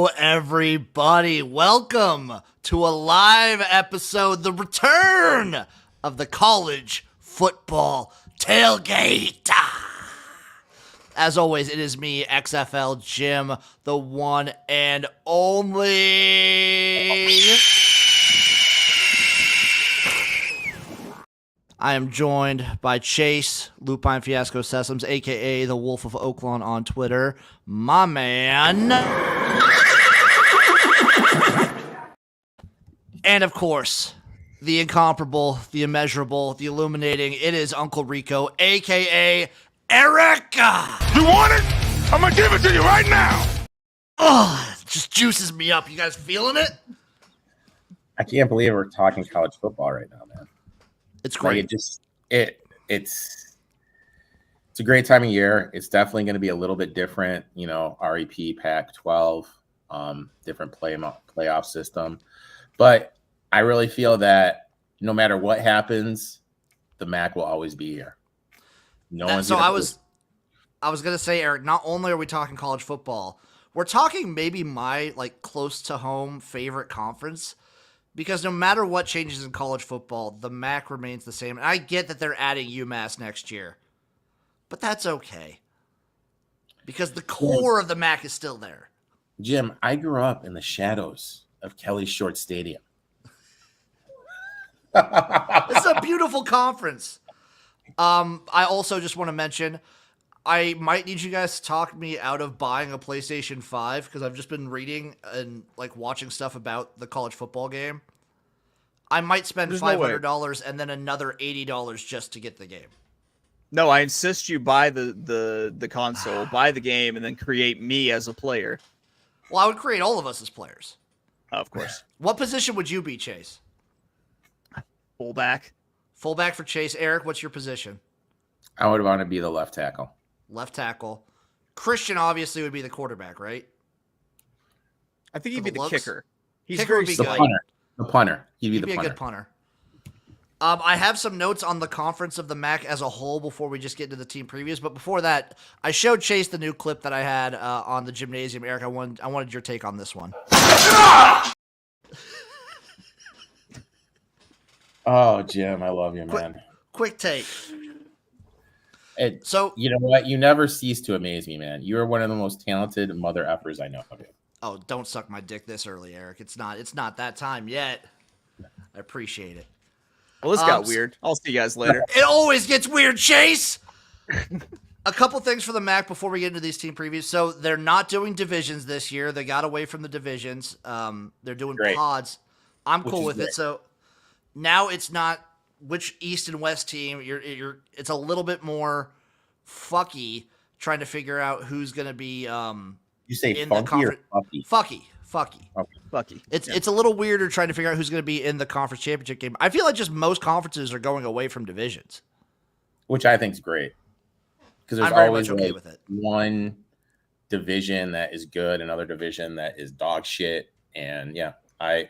Hello, everybody. Welcome to a live episode, the return of the College Football Tailgate. As always, it is me, XFL Jim, the one and only. I am joined by Chase, Lupine Fiasco, Sessoms, a.k.a. the Wolf of Oaklawn on Twitter. My man. And, of course, the incomparable, the immeasurable, the illuminating. It is Uncle Rico, a.k.a. Erik. You want it? I'm going to give it to you right now. Oh, it just juices me up. You guys feeling it? I can't believe we're talking college football right now, man. It's great. Like it's a great time of year. It's definitely going to be a little bit different, REP, Pac-12, different playoff system. But I really feel that no matter what happens, the MAC will always be here. I was going to say, Erik, not only are we talking college football, we're talking maybe my close to home favorite conference. Because no matter what changes in college football, the MAC remains the same. And I get that they're adding UMass next year. But that's okay. Because the core of the MAC is still there. Jim, I grew up in the shadows of Kelly Short Stadium. This is a beautiful conference. I also just want to mention, I might need you guys to talk me out of buying a PlayStation 5 because I've just been reading and watching stuff about the college football game. I might spend $500 and then another $80 just to get the game. No, I insist you buy the console, buy the game, and then create me as a player. Well, I would create all of us as players. Oh, of course. What position would you be, Chase? Fullback. Fullback for Chase. Erik, what's your position? I would want to be the left tackle. Left tackle. Christian obviously would be the quarterback, right? I think he'd be the kicker. He's kicker would be good. The punter. He'd be a good punter. I have some notes on the conference of the MAC as a whole before we just get into the team previews. But before that, I showed Chase the new clip that I had on the gymnasium. Erik, I wanted your take on this one. Oh, Jim, I love you, man. Quick take. So you know what? You never cease to amaze me, man. You are one of the most talented mother effers I know of. Oh, don't suck my dick this early, Erik. It's not that time yet. I appreciate it. Well, this got weird. I'll see you guys later. It always gets weird, Chase. A couple things for the MAC before we get into these team previews. So they're not doing divisions this year. They got away from the divisions. They're doing pods. I'm cool with it. So now it's not which East and West team. It's a little bit more fucky trying to figure out who's going to be you say in funky the conference. Fucky. Okay. Fucky. It's a little weirder trying to figure out who's going to be in the conference championship game. I feel like just most conferences are going away from divisions, which I think is great because there's always with it. One division that is good, another division that is dog shit, and I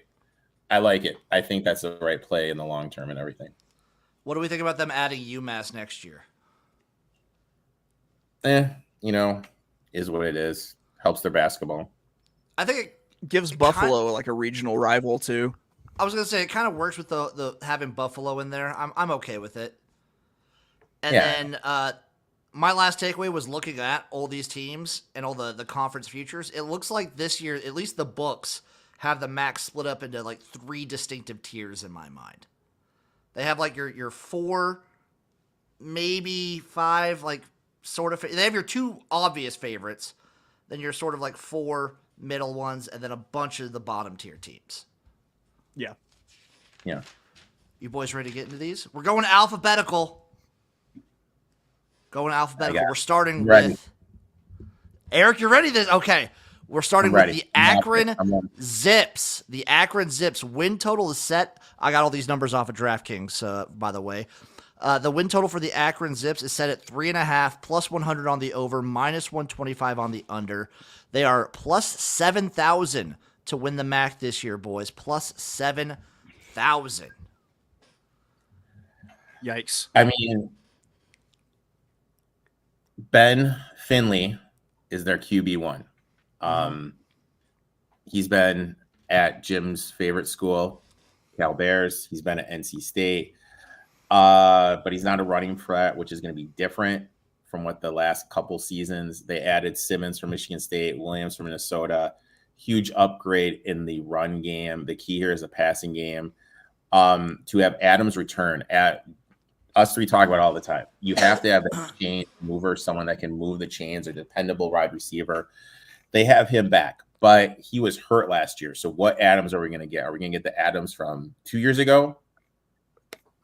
like it. I think that's the right play in the long term and everything. What do we think about them adding UMass next year? Is what it is. Helps their basketball. I think it gives Buffalo a regional rival too. I was gonna say it kind of works with the having Buffalo in there. I'm okay with it. And then my last takeaway was looking at all these teams and all the conference futures. It looks like this year, at least the books, have the MAC split up into 3 distinctive tiers in my mind. They have your 4, maybe 5, sort of. They have your 2 obvious favorites, then your sort of 4 middle ones, and then a bunch of the bottom tier teams. Yeah. You boys ready to get into these? We're going alphabetical. We're starting with Erik. You ready? Okay. We're starting with the Akron Zips. The Akron Zips win total is set. I got all these numbers off of DraftKings, by the way. The win total for the Akron Zips is set at 3.5, plus 100 on the over, minus 125 on the under. They are plus 7,000 to win the MAC this year, boys. Plus 7,000. Yikes. I mean, Ben Finley is their QB1. He's been at Jim's favorite school, Cal Bears. He's been at NC State. But he's not a running threat, which is going to be different from what the last couple seasons. They added Simmons from Michigan State, Williams from Minnesota. Huge upgrade in the run game. The key here is the passing game. To have Adams return, at us three talk about it all the time. You have to have a chain mover, someone that can move the chains, a dependable wide receiver. They have him back, but he was hurt last year. So what Adams are we going to get? Are we going to get the Adams from 2 years ago?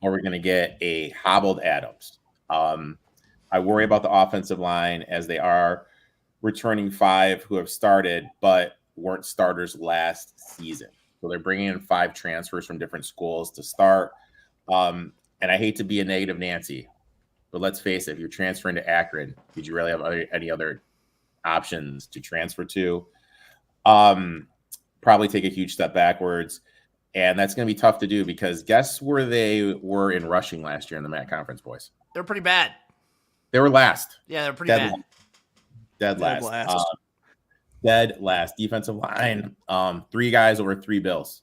Or we're going to get a hobbled Adams? I worry about the offensive line as they are returning 5 who have started but weren't starters last season. So they're bringing in 5 transfers from different schools to start. And I hate to be a negative Nancy, but let's face it, if you're transferring to Akron, did you really have any other options to transfer to? Probably take a huge step backwards. And that's going to be tough to do because guess where they were in rushing last year in the MAC conference, boys? They're pretty bad. They were last. Yeah, they're pretty bad. Dead last. Defensive line, 3 guys over 3 bills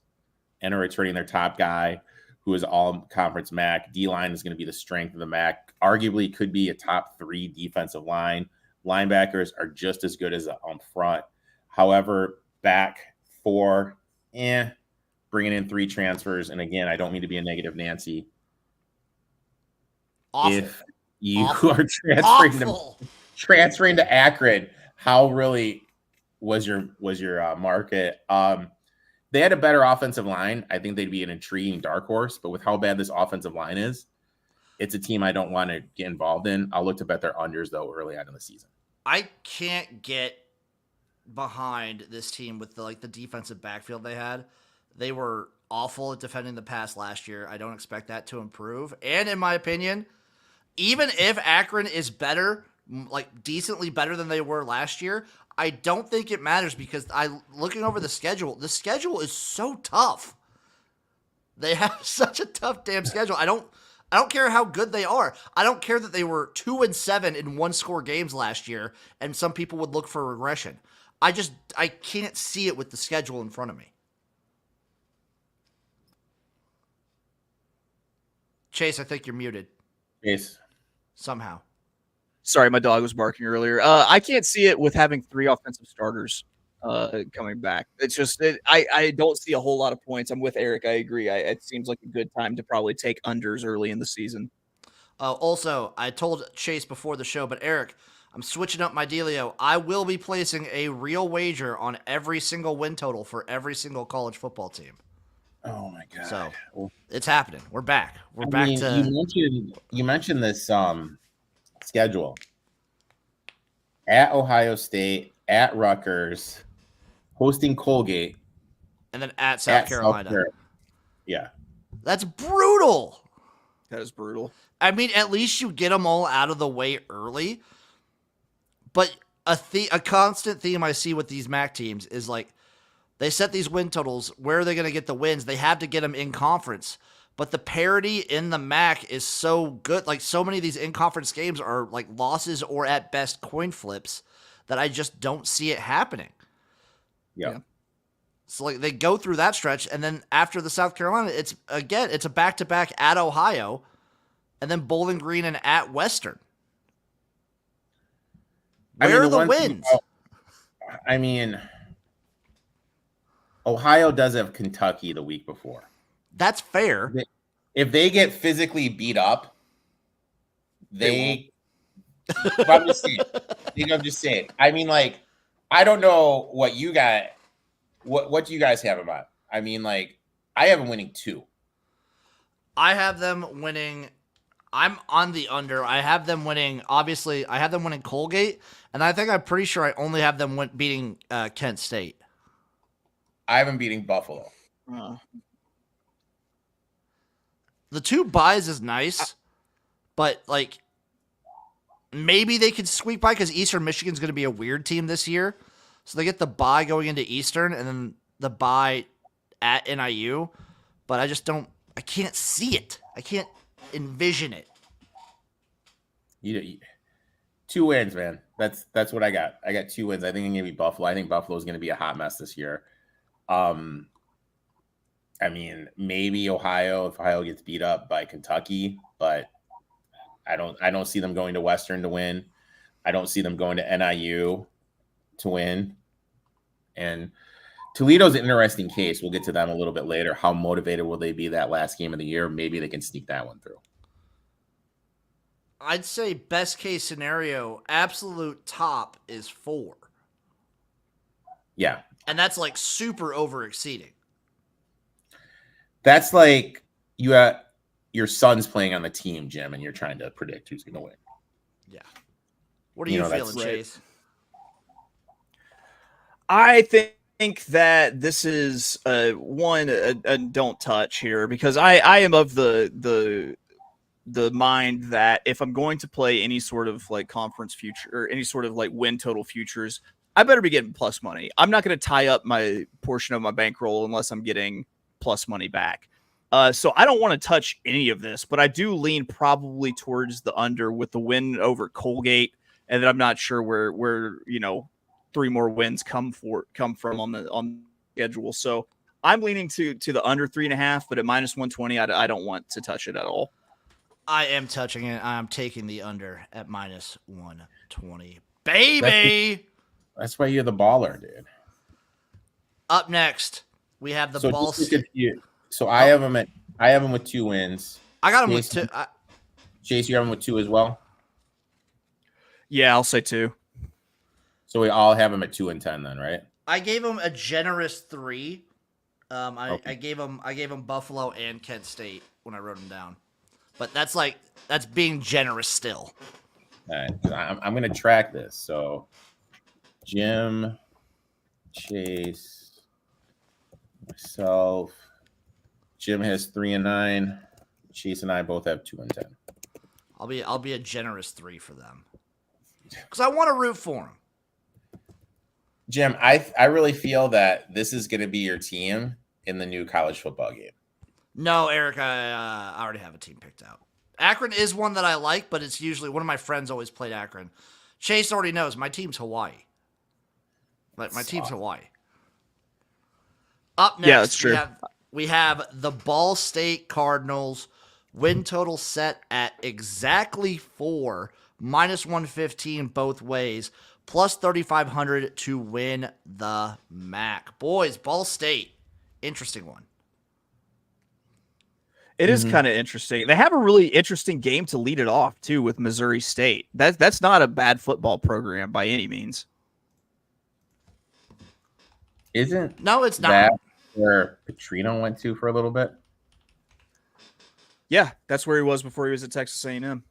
and are returning their top guy who is all conference MAC. D-line is going to be the strength of the MAC. Arguably could be a top 3 defensive line. Linebackers are just as good as on front. However, back 4, bringing in 3 transfers. And again, I don't mean to be a negative Nancy. Awful. If you are transferring to Akron, how really was your market? They had a better offensive line. I think they'd be an intriguing dark horse, but with how bad this offensive line is, it's a team I don't want to get involved in. I'll look to bet their unders though early on in the season. I can't get behind this team with the defensive backfield they had. They were awful at defending the pass last year. I don't expect that to improve. And in my opinion, even if Akron is better, decently better than they were last year, I don't think it matters because looking over the schedule is so tough. They have such a tough damn schedule. I don't care how good they are. I don't care that they were 2-7 in 1-score games last year, and some people would look for regression. I can't see it with the schedule in front of me. Chase, I think you're muted. Chase. Somehow. Sorry, my dog was barking earlier. I can't see it with having 3 offensive starters coming back. It's just I don't see a whole lot of points. I'm with Erik. I agree. It seems like a good time to probably take unders early in the season. Also, I told Chase before the show, but Erik, I'm switching up my dealio. I will be placing a real wager on every single win total for every single college football team. Oh my god! So it's happening. We're back. You mentioned this schedule at Ohio State, at Rutgers, hosting Colgate, and then at South Carolina. Yeah, that's brutal. That is brutal. I mean, at least you get them all out of the way early. But a constant theme I see with these MAC teams is they set these win totals. Where are they going to get the wins? They have to get them in conference. But the parity in the MAC is so good. So many of these in-conference games are losses or at best coin flips that I just don't see it happening. Yeah. So they go through that stretch, and then after the South Carolina, it's a back-to-back at Ohio, and then Bowling Green and at Western. Where are the wins? Ohio does have Kentucky the week before. That's fair. If they get physically beat up, I'm just saying. I mean, I don't know what you got. What do you guys have about? I mean, I have them winning 2. I have them winning. I'm on the under. I have them winning. Obviously, I have them winning Colgate, and I'm pretty sure I only have them beating Kent State. I have them beating Buffalo. The 2 buys is nice, but maybe they could squeak by because Eastern Michigan's going to be a weird team this year. So they get the bye going into Eastern and then the bye at NIU. But I can't see it. I can't envision it. 2 wins, man. That's what I got. I got 2 wins. I think I'm going to be Buffalo. I think Buffalo is going to be a hot mess this year. I mean, maybe Ohio if Ohio gets beat up by Kentucky, but I don't see them going to Western to win. I don't see them going to NIU to win. And Toledo's an interesting case. We'll get to them a little bit later. How motivated will they be that last game of the year? Maybe they can sneak that one through. I'd say best case scenario, absolute top is 4. Yeah. And that's like super over exceeding. That's like you have your son's playing on the team, Jim, and you're trying to predict who's going to win. Yeah. What are you feeling, right. Chase? I think that this is one a don't touch here, because I am of the mind that if I'm going to play any sort of like conference future or any sort of like win total futures, I better be getting plus money. I'm not going to tie up my portion of my bankroll unless I'm getting plus money back. So I don't want to touch any of this, but I do lean probably towards the under with the win over Colgate, and then I'm not sure where 3 more wins come from on the schedule. So I'm leaning to the under 3.5, but at -120, I don't want to touch it at all. I am touching it. I'm taking the under at -120. Baby! That's why you're the baller, dude. Up next, we have the ball. So I have them with 2 wins. I got them with 2. Chase, you have them with 2 as well? Yeah, I'll say 2. So we all have them at 2 and 10 then, right? I gave them a generous 3. Okay. I gave them Buffalo and Kent State when I wrote them down. But that's being generous still. All right. I'm going to track this. So Jim, Chase, myself. Jim has 3 and 9. Chase and I both have 2 and 10. I'll be a generous 3 for them because I want to root for them. Jim, I really feel that this is going to be your team in the new college football game. No, Eric, I already have a team picked out. Akron is one that I like, but it's usually one of my friends always played Akron. Chase already knows my team's Hawaii. My team's Hawaii. Up next, yeah, that's true. We have the Ball State Cardinals win total set at exactly 4, -115 both ways, plus 3,500 to win the MAC. Boys, Ball State, interesting one. It is kind of interesting. They have a really interesting game to lead it off too with Missouri State. That's not a bad football program by any means. No, it's not. That where Petrino went to for a little bit? Yeah, that's where he was before he was at Texas A&M.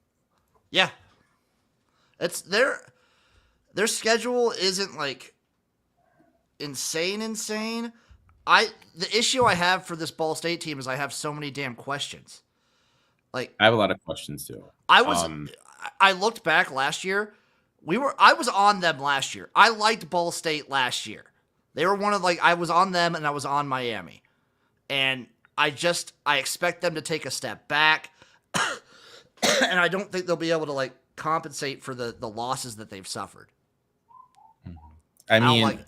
Yeah. It's their schedule isn't like insane. The issue I have for this Ball State team is I have so many damn questions. Like I have a lot of questions too. I looked back last year. I was on them last year. I liked Ball State last year. They were one of I was on them and I was on Miami. And I expect them to take a step back. And I don't think they'll be able to compensate for the losses that they've suffered. I mean,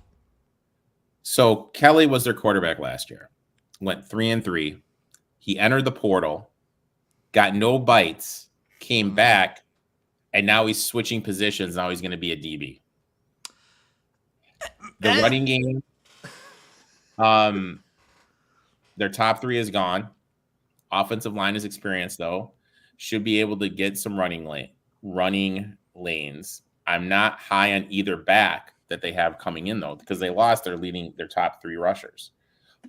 so Kelly was their quarterback last year. Went 3 and 3. He entered the portal, got no bites, came back, and now he's switching positions. Now he's going to be a DB. The running game, their top 3 is gone. Offensive line is experienced though. Should be able to get some running lanes. I'm not high on either back that they have coming in though, because they lost their top 3 rushers.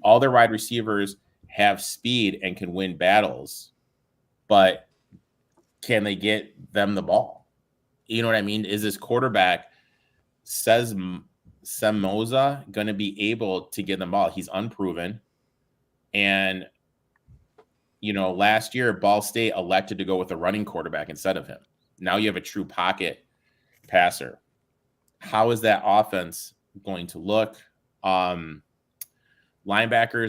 All their wide receivers have speed and can win battles, but can they get them the ball? You know what I mean? Is this quarterback Semoza going to be able to get them the ball? He's unproven. And, last year, Ball State elected to go with a running quarterback instead of him. Now you have a true pocket passer. How is that offense going to look? Linebackers,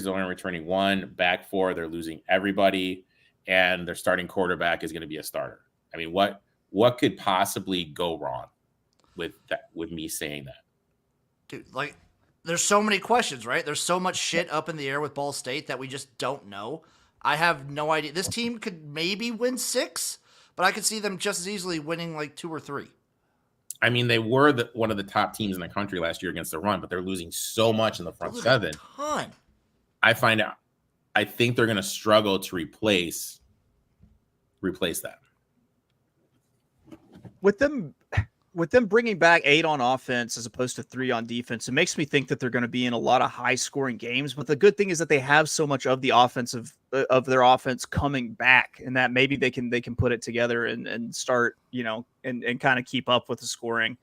they're only returning 1. Back 4, they're losing everybody. And their starting quarterback is going to be a starter. I mean, what could possibly go wrong with me saying that? Dude, there's so many questions, right? There's so much shit up in the air with Ball State that we just don't know. I have no idea. This team could maybe win 6, but I could see them just as easily winning like 2 or 3. I mean, they were one of the top teams in the country last year against the run, but they're losing so much in the front 7. Ton. I think they're going to struggle to replace that. With them bringing back 8 on offense as opposed to 3 on defense, it makes me think that they're going to be in a lot of high scoring games. But the good thing is that they have so much of the offensive of their offense coming back, and that maybe they can put it together and start, and kind of keep up with the scoring.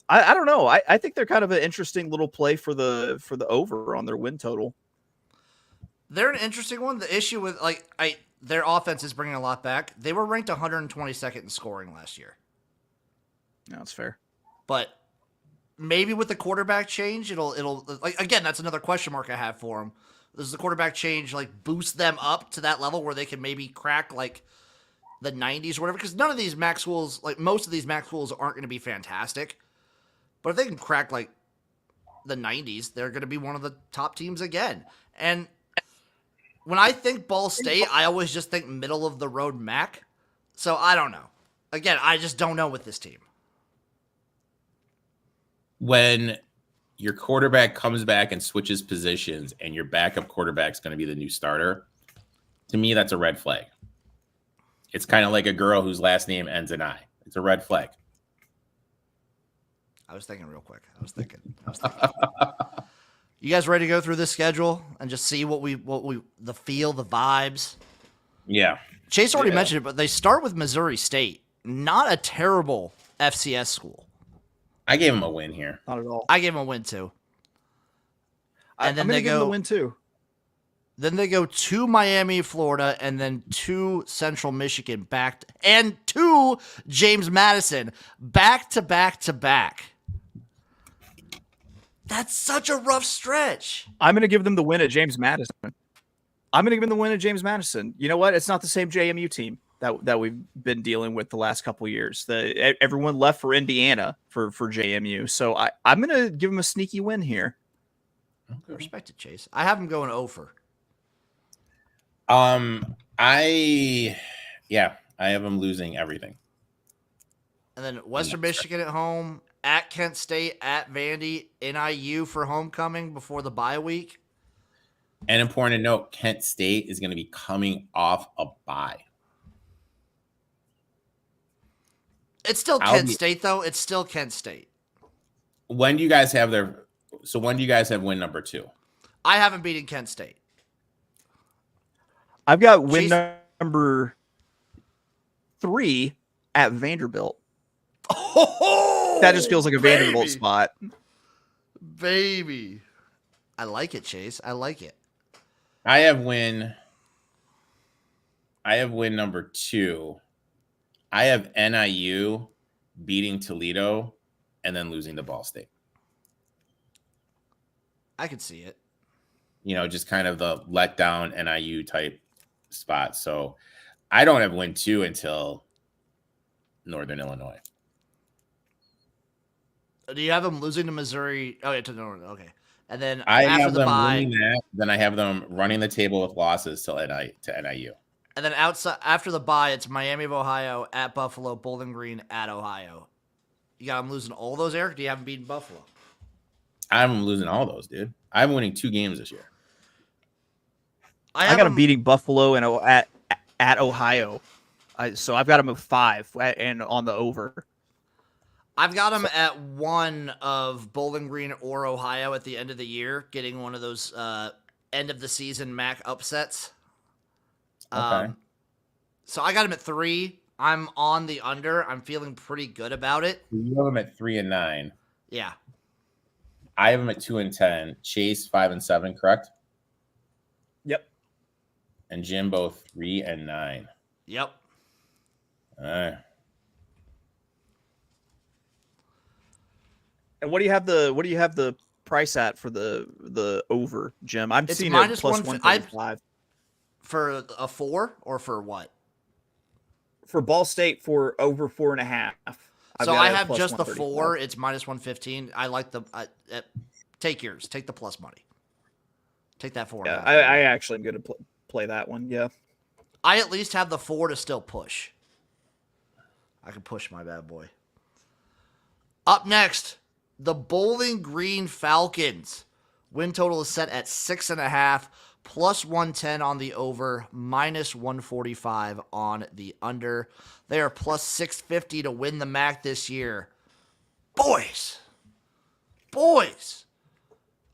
I don't know. I think they're kind of an interesting little play for the over on their win total. They're an interesting one. The issue with their offense is bringing a lot back. They were ranked 122nd in scoring last year. No, that's fair. But maybe with the quarterback change, it'll again, that's another question mark I have for them. Does the quarterback change boost them up to that level where they can maybe crack the 90s or whatever? Because none of these MAC schools, most of these MAC schools aren't going to be fantastic. But if they can crack the 90s, they're going to be one of the top teams again. And when I think Ball State, I always just think middle of the road MAC. So I don't know. Again, I just don't know with this team. When your quarterback comes back and switches positions and your backup quarterback is going to be the new starter, to me, that's a red flag. It's kind of like a girl whose last name ends in I. It's a red flag. I was thinking real quick. You guys ready to go through this schedule and just see what we the feel, the vibes? Yeah. Chase already mentioned it, but they start with Missouri State. Not a terrible FCS school. I gave them a win here. Not at all. I gave them a win too. And then they give them a win too. Then they go to Miami, Florida, and then to Central Michigan, and to James Madison, back to back to back. That's such a rough stretch. I'm going to give them the win at James Madison. You know what? It's not the same JMU team that we've been dealing with the last couple of years. Everyone left for Indiana for JMU. So I'm going to give them a sneaky win here. Okay. Respect it, Chase. I have them going over. I have them losing everything. And then Western Michigan at home, at Kent State, at Vandy, NIU for homecoming before the bye week. And important to note, Kent State is going to be coming off a bye. It's still Kent State, though. It's still Kent State. When do you guys have win number 2? I haven't beaten Kent State. I've got win number 3 at Vanderbilt. Oh, that just feels like a Vanderbilt spot. Baby. I like it, Chase. I like it. I have win number 2. I have NIU beating Toledo and then losing to Ball State. I could see it. Just kind of the letdown NIU type spot. So I don't have win 2 until Northern Illinois. Do you have them losing to Missouri? Oh, yeah, to Northern. Okay. And then I after have the them bye, winning that. Then I have them running the table with losses to NIU. And then after the bye, it's Miami of Ohio, at Buffalo, Bowling Green, at Ohio. You got them losing all those, Eric? Do you have them beating Buffalo? I'm losing all those, dude. I'm winning 2 games this year. I got them beating Buffalo and at Ohio. So I've got them at 5 and on the over. I've got them at 1 of Bowling Green or Ohio at the end of the year, getting one of those end of the season MAC upsets. Okay. So I got them at 3. I'm on the under. I'm feeling pretty good about it. You have them at 3 and 9. Yeah. I have them at 2 and 10. Chase 5 and 7, correct? Yep. And Jim both 3 and 9. Yep. All right. And what do you have the price at for the over, Jim? I'm seeing minus it plus 135. For a 4 or for what? For Ball State for over 4.5. So I have just the 4. It's minus 115. I like Take yours. Take the plus money. Take that 4.5. Yeah, I actually am going to play that one. Yeah. I at least have the 4 to still push. I can push my bad boy. Up next, the Bowling Green Falcons. Win total is set at 6.5, plus 110 on the over, minus 145 on the under. They are plus 650 to win the MAC this year. Boys.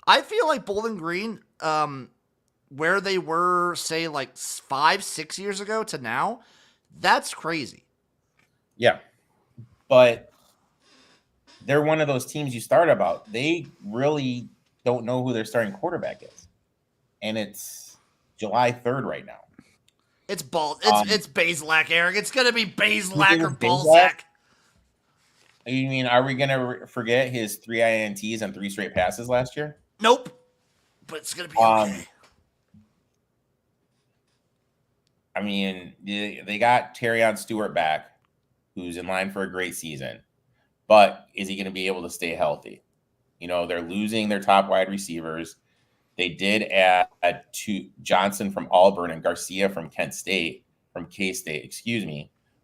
I feel like Bowling Green, where they were, say, like 5-6 years ago to now, that's crazy. Yeah. But they're one of those teams you start about. They really don't know who their starting quarterback is. And it's July 3rd right now. It's Bazelak, Eric. It's going to be Bazelak or Balzac. You mean, are we going to forget his 3 INTs and 3 straight passes last year? Nope. But it's going to be okay. I mean, they got Terrion Stewart back, who's in line for a great season. But is he going to be able to stay healthy? You know, they're losing their top wide receivers. They did add to Johnson from Auburn and Garcia from K-State,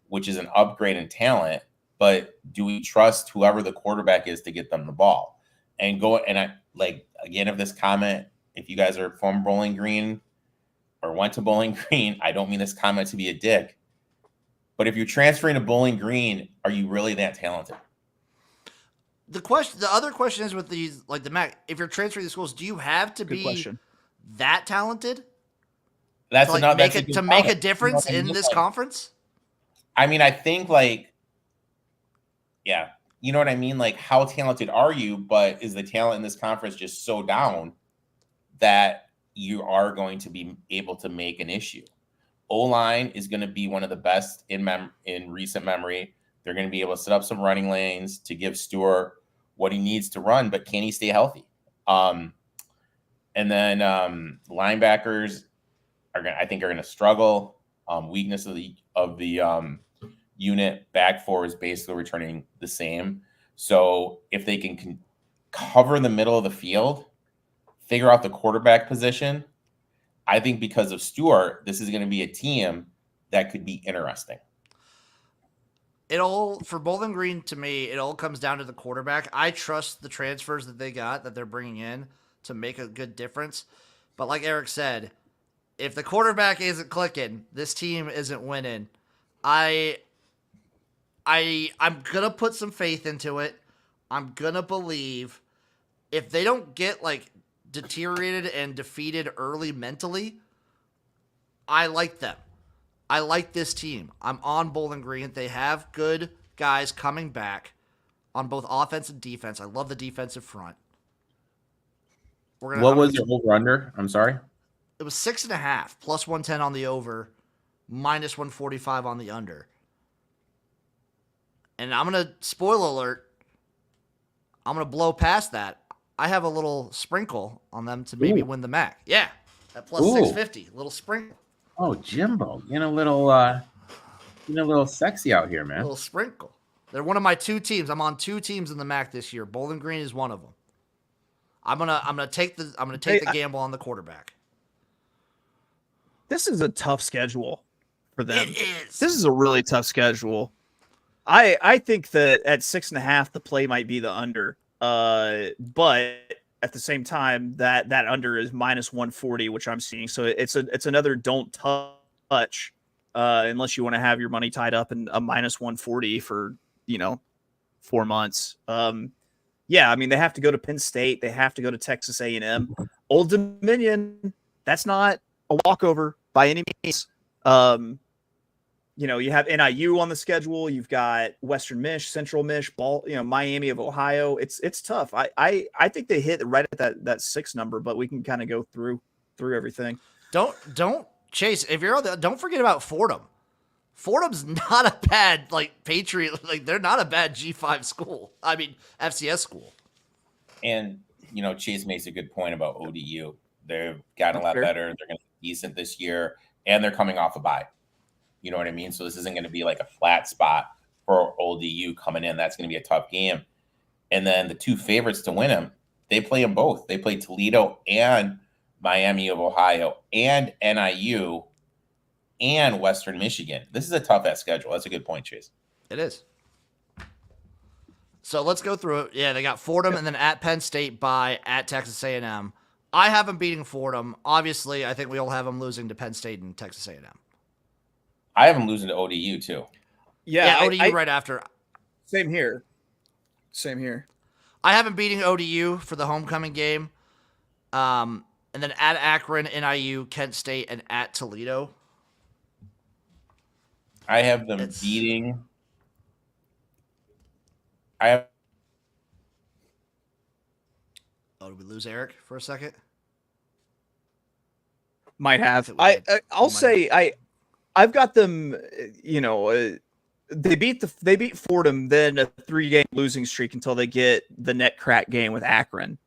which is an upgrade in talent. But do we trust whoever the quarterback is to get them the ball? And again, if this comment, if you guys are from Bowling Green or went to Bowling Green, I don't mean this comment to be a dick. But if you're transferring to Bowling Green, are you really that talented? The other question is with these, like the MAC, if you're transferring to schools, do you have to be that talented? To make a difference in this conference? I mean, I think yeah, you know what I mean? Like, how talented are you? But is the talent in this conference just so down that you are going to be able to make an issue? O-line is going to be one of the best in recent memory. They're going to be able to set up some running lanes to give Stewart what he needs to run, but can he stay healthy? And then linebackers I think are going to struggle. Weakness of the unit, back four is basically returning the same. So if they can cover the middle of the field, figure out the quarterback position, I think because of Stewart, this is going to be a team that could be interesting. For Bowling Green, to me, it all comes down to the quarterback. I trust the transfers that they're bringing in to make a good difference. But like Eric said, if the quarterback isn't clicking, this team isn't winning. I'm gonna put some faith into it. I'm gonna believe if they don't get deteriorated and defeated early mentally, I like them. I like this team. I'm on Bowling Green. They have good guys coming back on both offense and defense. I love the defensive front. What was your over-under? I'm sorry? It was 6.5, plus 110 on the over, minus 145 on the under. And I'm going to, spoiler alert, I'm going to blow past that. I have a little sprinkle on them to maybe win the MAC. Yeah, at plus 650, little sprinkle. Oh, Jimbo, getting a little sexy out here, man. A little sprinkle. They're one of my 2 teams. I'm on 2 teams in the MAC this year. Bowling Green is one of them. I'm gonna take the gamble on the quarterback. This is a tough schedule for them. It is. This is a really tough schedule. I think that at 6.5 the play might be the under. But at the same time, that under is minus 140, which I'm seeing. So it's another don't touch unless you want to have your money tied up in a minus 140 for 4 months. Yeah, I mean they have to go to Penn State, they have to go to Texas A&M, Old Dominion. That's not a walkover by any means. You have NIU on the schedule. You've got Western Mich, Central Mich, Miami of Ohio. It's tough. I think they hit right at that 6 number, but we can kind of go through everything. Don't Chase. If you're on don't forget about Fordham. Fordham's not a bad Patriot. They're not a bad G5 school. I mean FCS school. And Chase makes a good point about ODU. They've gotten a lot better. They're going to be decent this year, and they're coming off a bye. You know what I mean? So this isn't going to be like a flat spot for ODU coming in. That's going to be a tough game. And then the 2 favorites to win them, They play them both. They play Toledo and Miami of Ohio and NIU and Western Michigan. This is a tough-ass schedule. That's a good point, Chase. It is. So let's go through it. Yeah, they got Fordham and then at Penn State at Texas A&M. I have them beating Fordham. Obviously, I think we all have them losing to Penn State and Texas A&M. I have them losing to ODU, too. Yeah, ODU right after. Same here. I have them beating ODU for the homecoming game. And then at Akron, NIU, Kent State, and at Toledo. I have them beating. Oh, did we lose Erik for a second? Might have. I'll say I've got them. They beat Fordham, then a 3-game losing streak until they get the net crack game with Akron.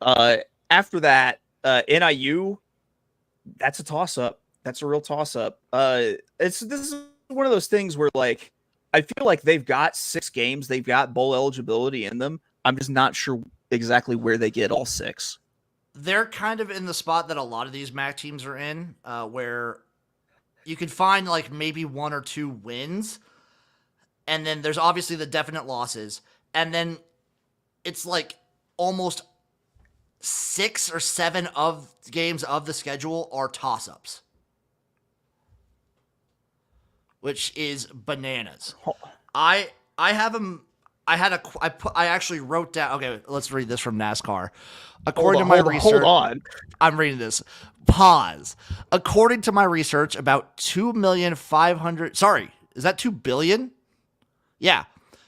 After that, NIU, that's a toss up. That's a real toss up. This is one of those things where like I feel like they've got 6 games, they've got bowl eligibility in them. I'm just not sure exactly where they get all 6. They're kind of in the spot that a lot of these MAC teams are in, where you could find like maybe 1 or 2 wins, and then there's obviously the definite losses, and then it's like almost 6 or 7 of games of the schedule are toss-ups, which is bananas. I have them. I actually wrote down. Okay, let's read this from NASCAR. According to my research, hold on. I'm reading this. Pause. According to my research, about 2,500,000. Sorry, is that 2 billion? Yeah.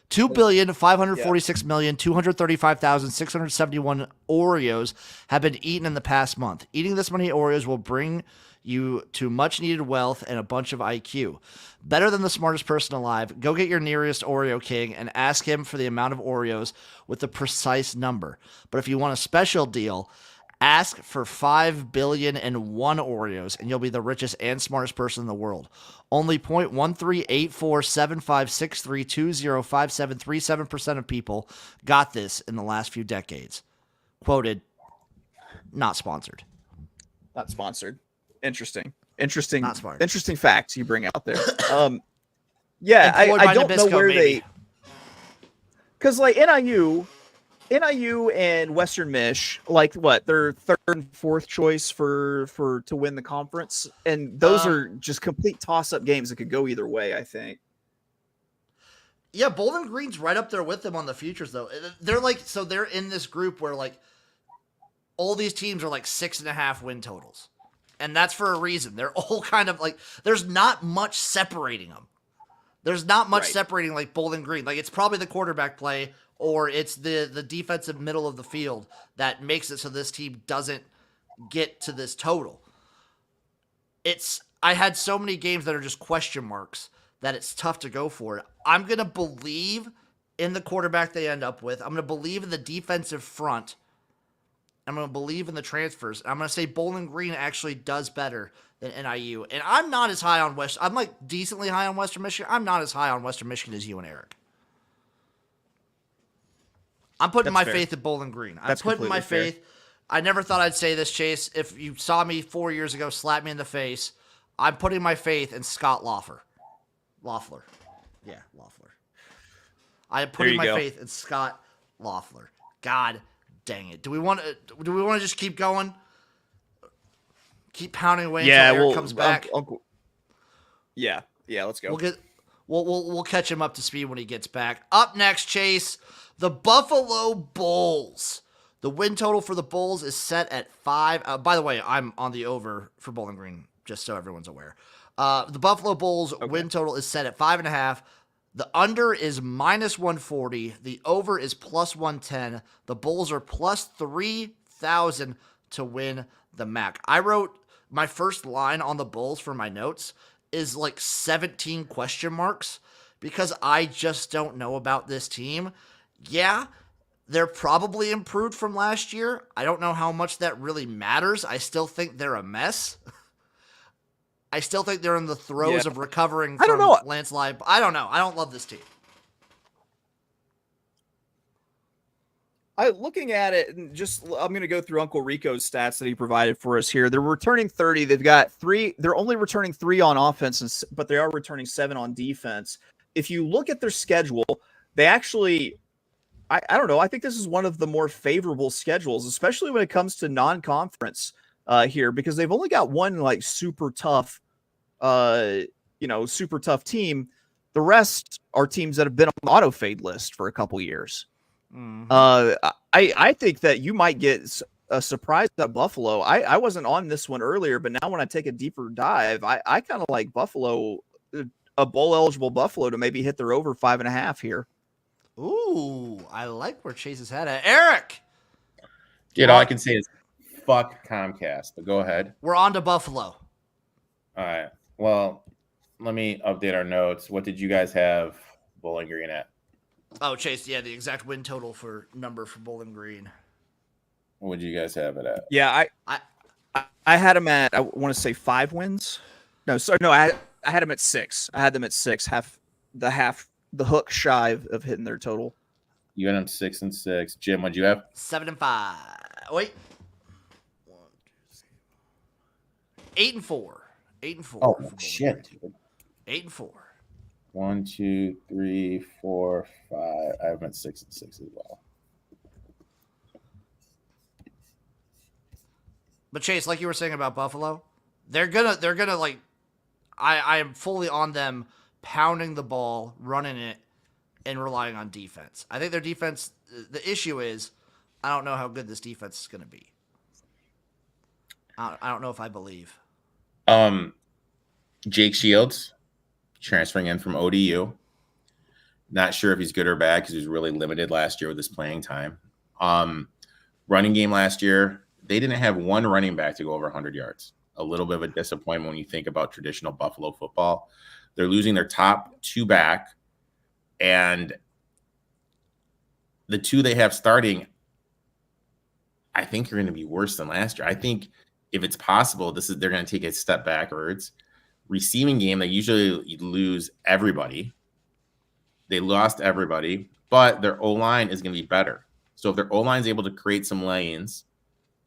2,546,235,671 Oreos have been eaten in the past month. Eating this many Oreos will bring you to much needed wealth and a bunch of IQ. Better than the smartest person alive, go get your nearest Oreo king and ask him for the amount of Oreos with the precise number. But if you want a special deal, ask for 5,000,000,001 Oreos and you'll be the richest and smartest person in the world. Only 0.13847563205737% of people got this in the last few decades. Quoted, not sponsored. Not sponsored. Interesting. Not smart. Interesting facts you bring out there. Yeah, I don't know where maybe. because like NIU and Western Mich, like what, they're 3rd and 4th choice to win the conference, and those are just complete toss-up games that could go either way, I think. Yeah, Bowling Green's right up there with them on the futures, though. They're like, so they're in this group where like all these teams are like 6.5 win totals, and that's for a reason. They're all kind of like, there's not much separating them. There's not much separating like Bowling Green. Like it's probably the quarterback play, or it's the defensive middle of the field that makes it so this team doesn't get to this total. I had so many games that are just question marks that it's tough to go for it. I'm going to believe in the quarterback they end up with. I'm going to believe in the defensive front. I'm going to believe in the transfers. I'm going to say Bowling Green actually does better than NIU. And I'm not as high on I'm like decently high on Western Michigan. I'm not as high on Western Michigan as you and Erik. I'm putting my faith in Bowling Green. I'm putting my faith. I never thought I'd say this, Chase. If you saw me 4 years ago, slap me in the face. I'm putting my faith in Scott Loeffler. Yeah, Loeffler. I am putting my faith in Scott Loeffler. God dang it. Do we want to just keep going? Keep pounding away until Erik comes back? Yeah, let's go. We'll catch him up to speed when he gets back. Up next, Chase, the Buffalo Bulls. The win total for the Bulls is set at 5. By the way, I'm on the over for Bowling Green, just so everyone's aware. The Buffalo Bulls win total is set at 5.5. The under is -140. The over is +110. The Bulls are +3,000 to win the MAC. I wrote my first line on the Bulls for my notes is like 17 question marks because I just don't know about this team. Yeah, they're probably improved from last year. I don't know how much that really matters. I still think they're a mess. I still think they're in the throes of recovering from landslide. I don't know. I don't love this team. Looking at it, and I'm going to go through Uncle Rico's stats that he provided for us here. They're returning 30. They've got 3. They're only returning 3 on offense, but they are returning 7 on defense. If you look at their schedule, they actually, I don't know. I think this is one of the more favorable schedules, especially when it comes to non-conference here, because they've only got one like super tough team. The rest are teams that have been on the auto fade list for a couple years. Mm-hmm. I think that you might get a surprise at Buffalo. I wasn't on this one earlier, but now when I take a deeper dive, I kind of like Buffalo, a bowl eligible Buffalo to maybe hit their over 5.5 here. Ooh, I like where Chase is headed. Erik! Dude, all I can say is fuck Comcast, but go ahead. We're on to Buffalo. All right. Well, let me update our notes. What did you guys have Bowling Green at? Oh, Chase, yeah, the exact win total for Bowling Green. What did you guys have it at? Yeah, I had them at, I want to say 5 wins. No, sorry, no, I had them at 6. I had them at 6, the hook shy of hitting their total. You had them 6-6. Jim, what'd you have? 7-5. Wait. 8-4. 8-4. Oh shit. 8-4. 1, 2, 3, 4, 5. I have them at 6-6 as well. But Chase, like you were saying about Buffalo, they're gonna like, I am fully on them pounding the ball, running it, and relying on defense. I think their defense. The issue is, I don't know how good this defense is gonna be. I don't know if I believe. Jake Shields transferring in from ODU. Not sure if he's good or bad because he was really limited last year with his playing time. Running game last year, they didn't have one running back to go over 100 yards. A little bit of a disappointment when you think about traditional Buffalo football. They're losing their top 2 back, and the 2 they have starting, I think, are going to be worse than last year. I think if it's possible, they're going to take a step backwards. Receiving game, they usually lose everybody. They lost everybody, but their O-line is going to be better. So if their O-line is able to create some lanes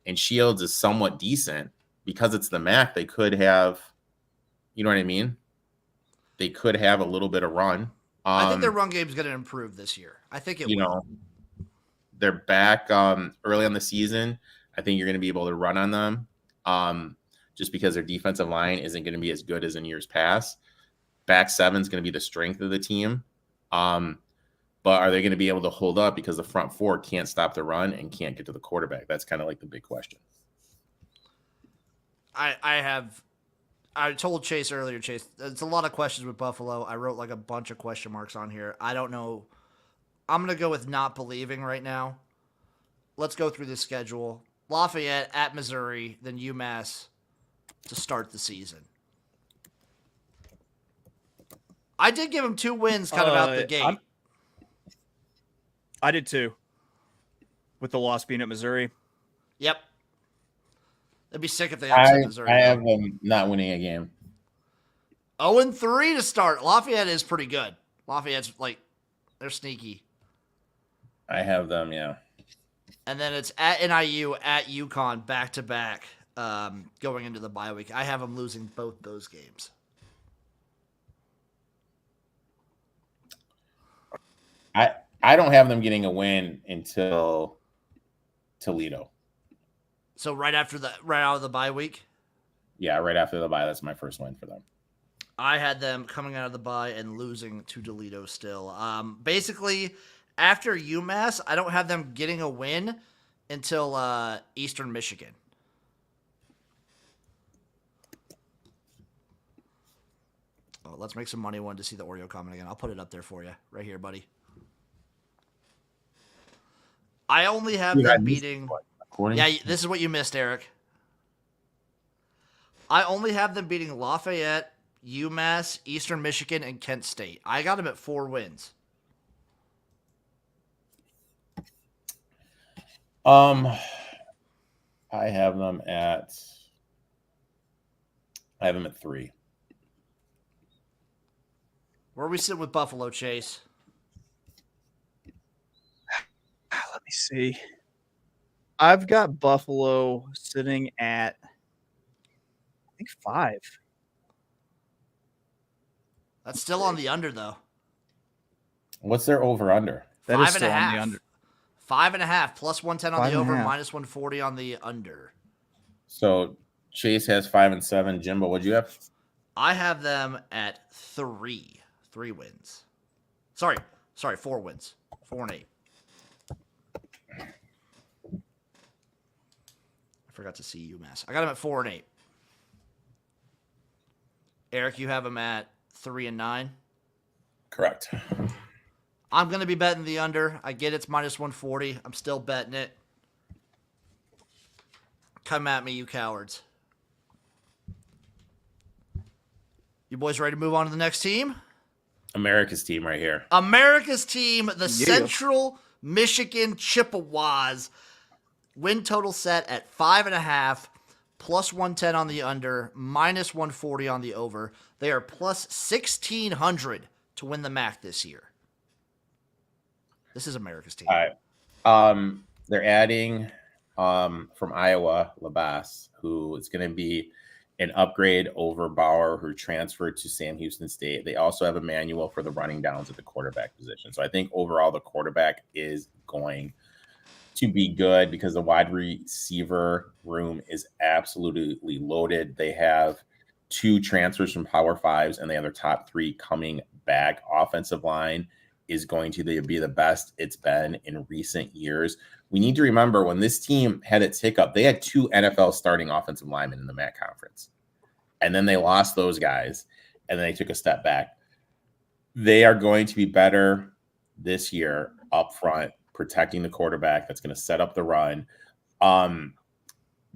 and Shields is somewhat decent, because it's the MAC, they could have, you know what I mean? They could have a little bit of run. I think their run game is going to improve this year. I think it will. They're back early on the season. I think you're going to be able to run on them. Just because their defensive line isn't going to be as good as in years past. Back 7 is going to be the strength of the team. But are they going to be able to hold up because the front 4 can't stop the run and can't get to the quarterback? That's kind of like the big question. I told Chase earlier, Chase, it's a lot of questions with Buffalo. I wrote like a bunch of question marks on here. I don't know. I'm going to go with not believing right now. Let's go through the schedule. Lafayette at Missouri, then UMass to start the season. I did give him 2 wins kind of out the gate. I did too. With the loss being at Missouri. Yep. It'd be sick if they upset Missouri. I have them not winning a game. 0-3 to start. Lafayette is pretty good. Lafayette's they're sneaky. I have them, yeah. And then it's at NIU, at UConn, back-to-back, going into the bye week. I have them losing both those games. I don't have them getting a win until Toledo. So right out of the bye week? Yeah, right after the bye. That's my first win for them. I had them coming out of the bye and losing to Toledo still. Basically, after UMass, I don't have them getting a win until Eastern Michigan. Oh, let's make some money. Wanted to see the Oreo comment again. I'll put it up there for you. Right here, buddy. I only have them beating... Yeah, this is what you missed, Erik. I only have them beating Lafayette, UMass, Eastern Michigan, and Kent State. I got them at 4 wins. I have them at 3. Where are we sitting with Buffalo, Chase? Let me see. I've got Buffalo sitting at, I think, 5. That's still on the under, though. What's their over under? That is 5.5. still on the under. 5.5 plus 110 on the over, 5.5. minus 140 on the under. So Chase has 5 and 7. Jimbo, what'd you have? I have them at 3 wins. Sorry, 4 wins. 4 and 8. I forgot to see UMass. I got them at 4 and 8. Eric, you have them at 3 and 9. Correct. I'm going to be betting the under. I get it's minus 140. I'm still betting it. Come at me, you cowards. You boys ready to move on to the next team? America's team right here. America's team, the Central Michigan Chippewas. Win total set at 5.5, plus 110 on the under, minus 140 on the over. They are plus 1,600 to win the MAC this year. This is America's team. All right. They're adding from Iowa, Labas, who is going to be an upgrade over Bauer, who transferred to Sam Houston State. They also have Emmanuel for the running downs at the quarterback position. So I think overall the quarterback is going to be good because the wide receiver room is absolutely loaded. They have 2 transfers from Power Fives, and they have their top 3 coming back. Offensive line is going to be the best it's been in recent years. We need to remember when this team had its hiccup, they had 2 NFL starting offensive linemen in the MAC conference. And then they lost those guys, and then they took a step back. They are going to be better this year up front, protecting the quarterback. That's going to set up the run.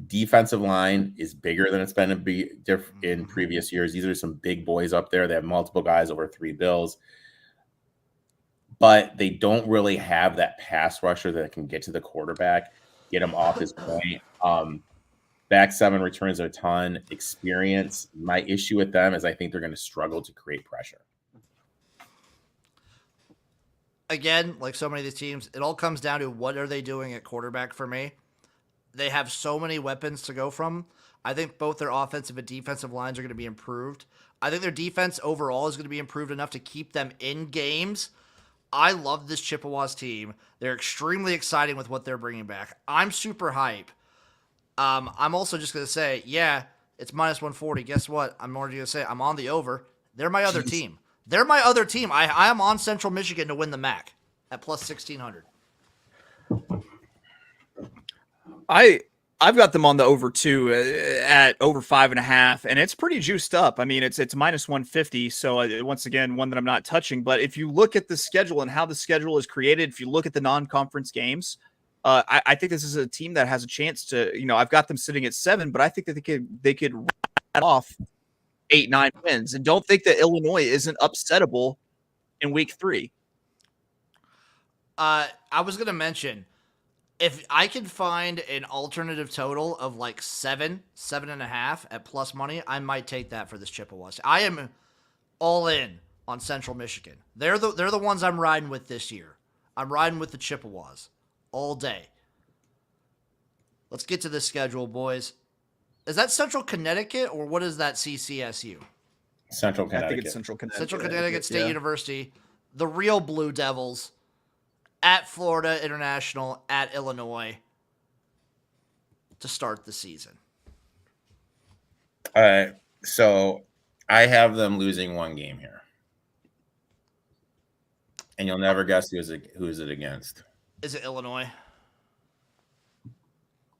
Defensive line is bigger than it's been in previous years. These are some big boys up there. They have multiple guys over 3 bills. But they don't really have that pass rusher that can get to the quarterback, get him off his point. Back 7 returns a ton. Experience. My issue with them is I think they're going to struggle to create pressure. Again, like so many of these teams, it all comes down to what are they doing at quarterback for me. They have so many weapons to go from. I think both their offensive and defensive lines are going to be improved. I think their defense overall is going to be improved enough to keep them in games. I love this Chippewas team. They're extremely exciting with what they're bringing back. I'm super hype. I'm also just going to say, yeah, it's minus 140. Guess what? I'm already going to say I'm on the over. They're my other team. They're my other team. I am on Central Michigan to win the MAC at plus 1,600. I've got them on the over 2 at over 5.5, and it's pretty juiced up. I mean, it's minus 150. So once again, one that I'm not touching. But if you look at the schedule and how the schedule is created, if you look at the non-conference games, I think this is a team that has a chance to. I've got them sitting at 7, but I think that they could rattle off 8-9 wins, and don't think that Illinois isn't upsettable in week 3. I was going to mention, if I can find an alternative total of like 7.5 at plus money, I might take that for this Chippewas. I am all in on Central Michigan. They're the ones I'm riding with this year. I'm riding with the Chippewas all day. Let's get to this schedule, boys. Is that Central Connecticut or what is that CCSU? Central Connecticut. I think it's Central Connecticut. Central Connecticut State University. The real Blue Devils. At Florida International, at Illinois to start the season. All right. So I have them losing 1 game here. And you'll never guess who is it against. Is it Illinois?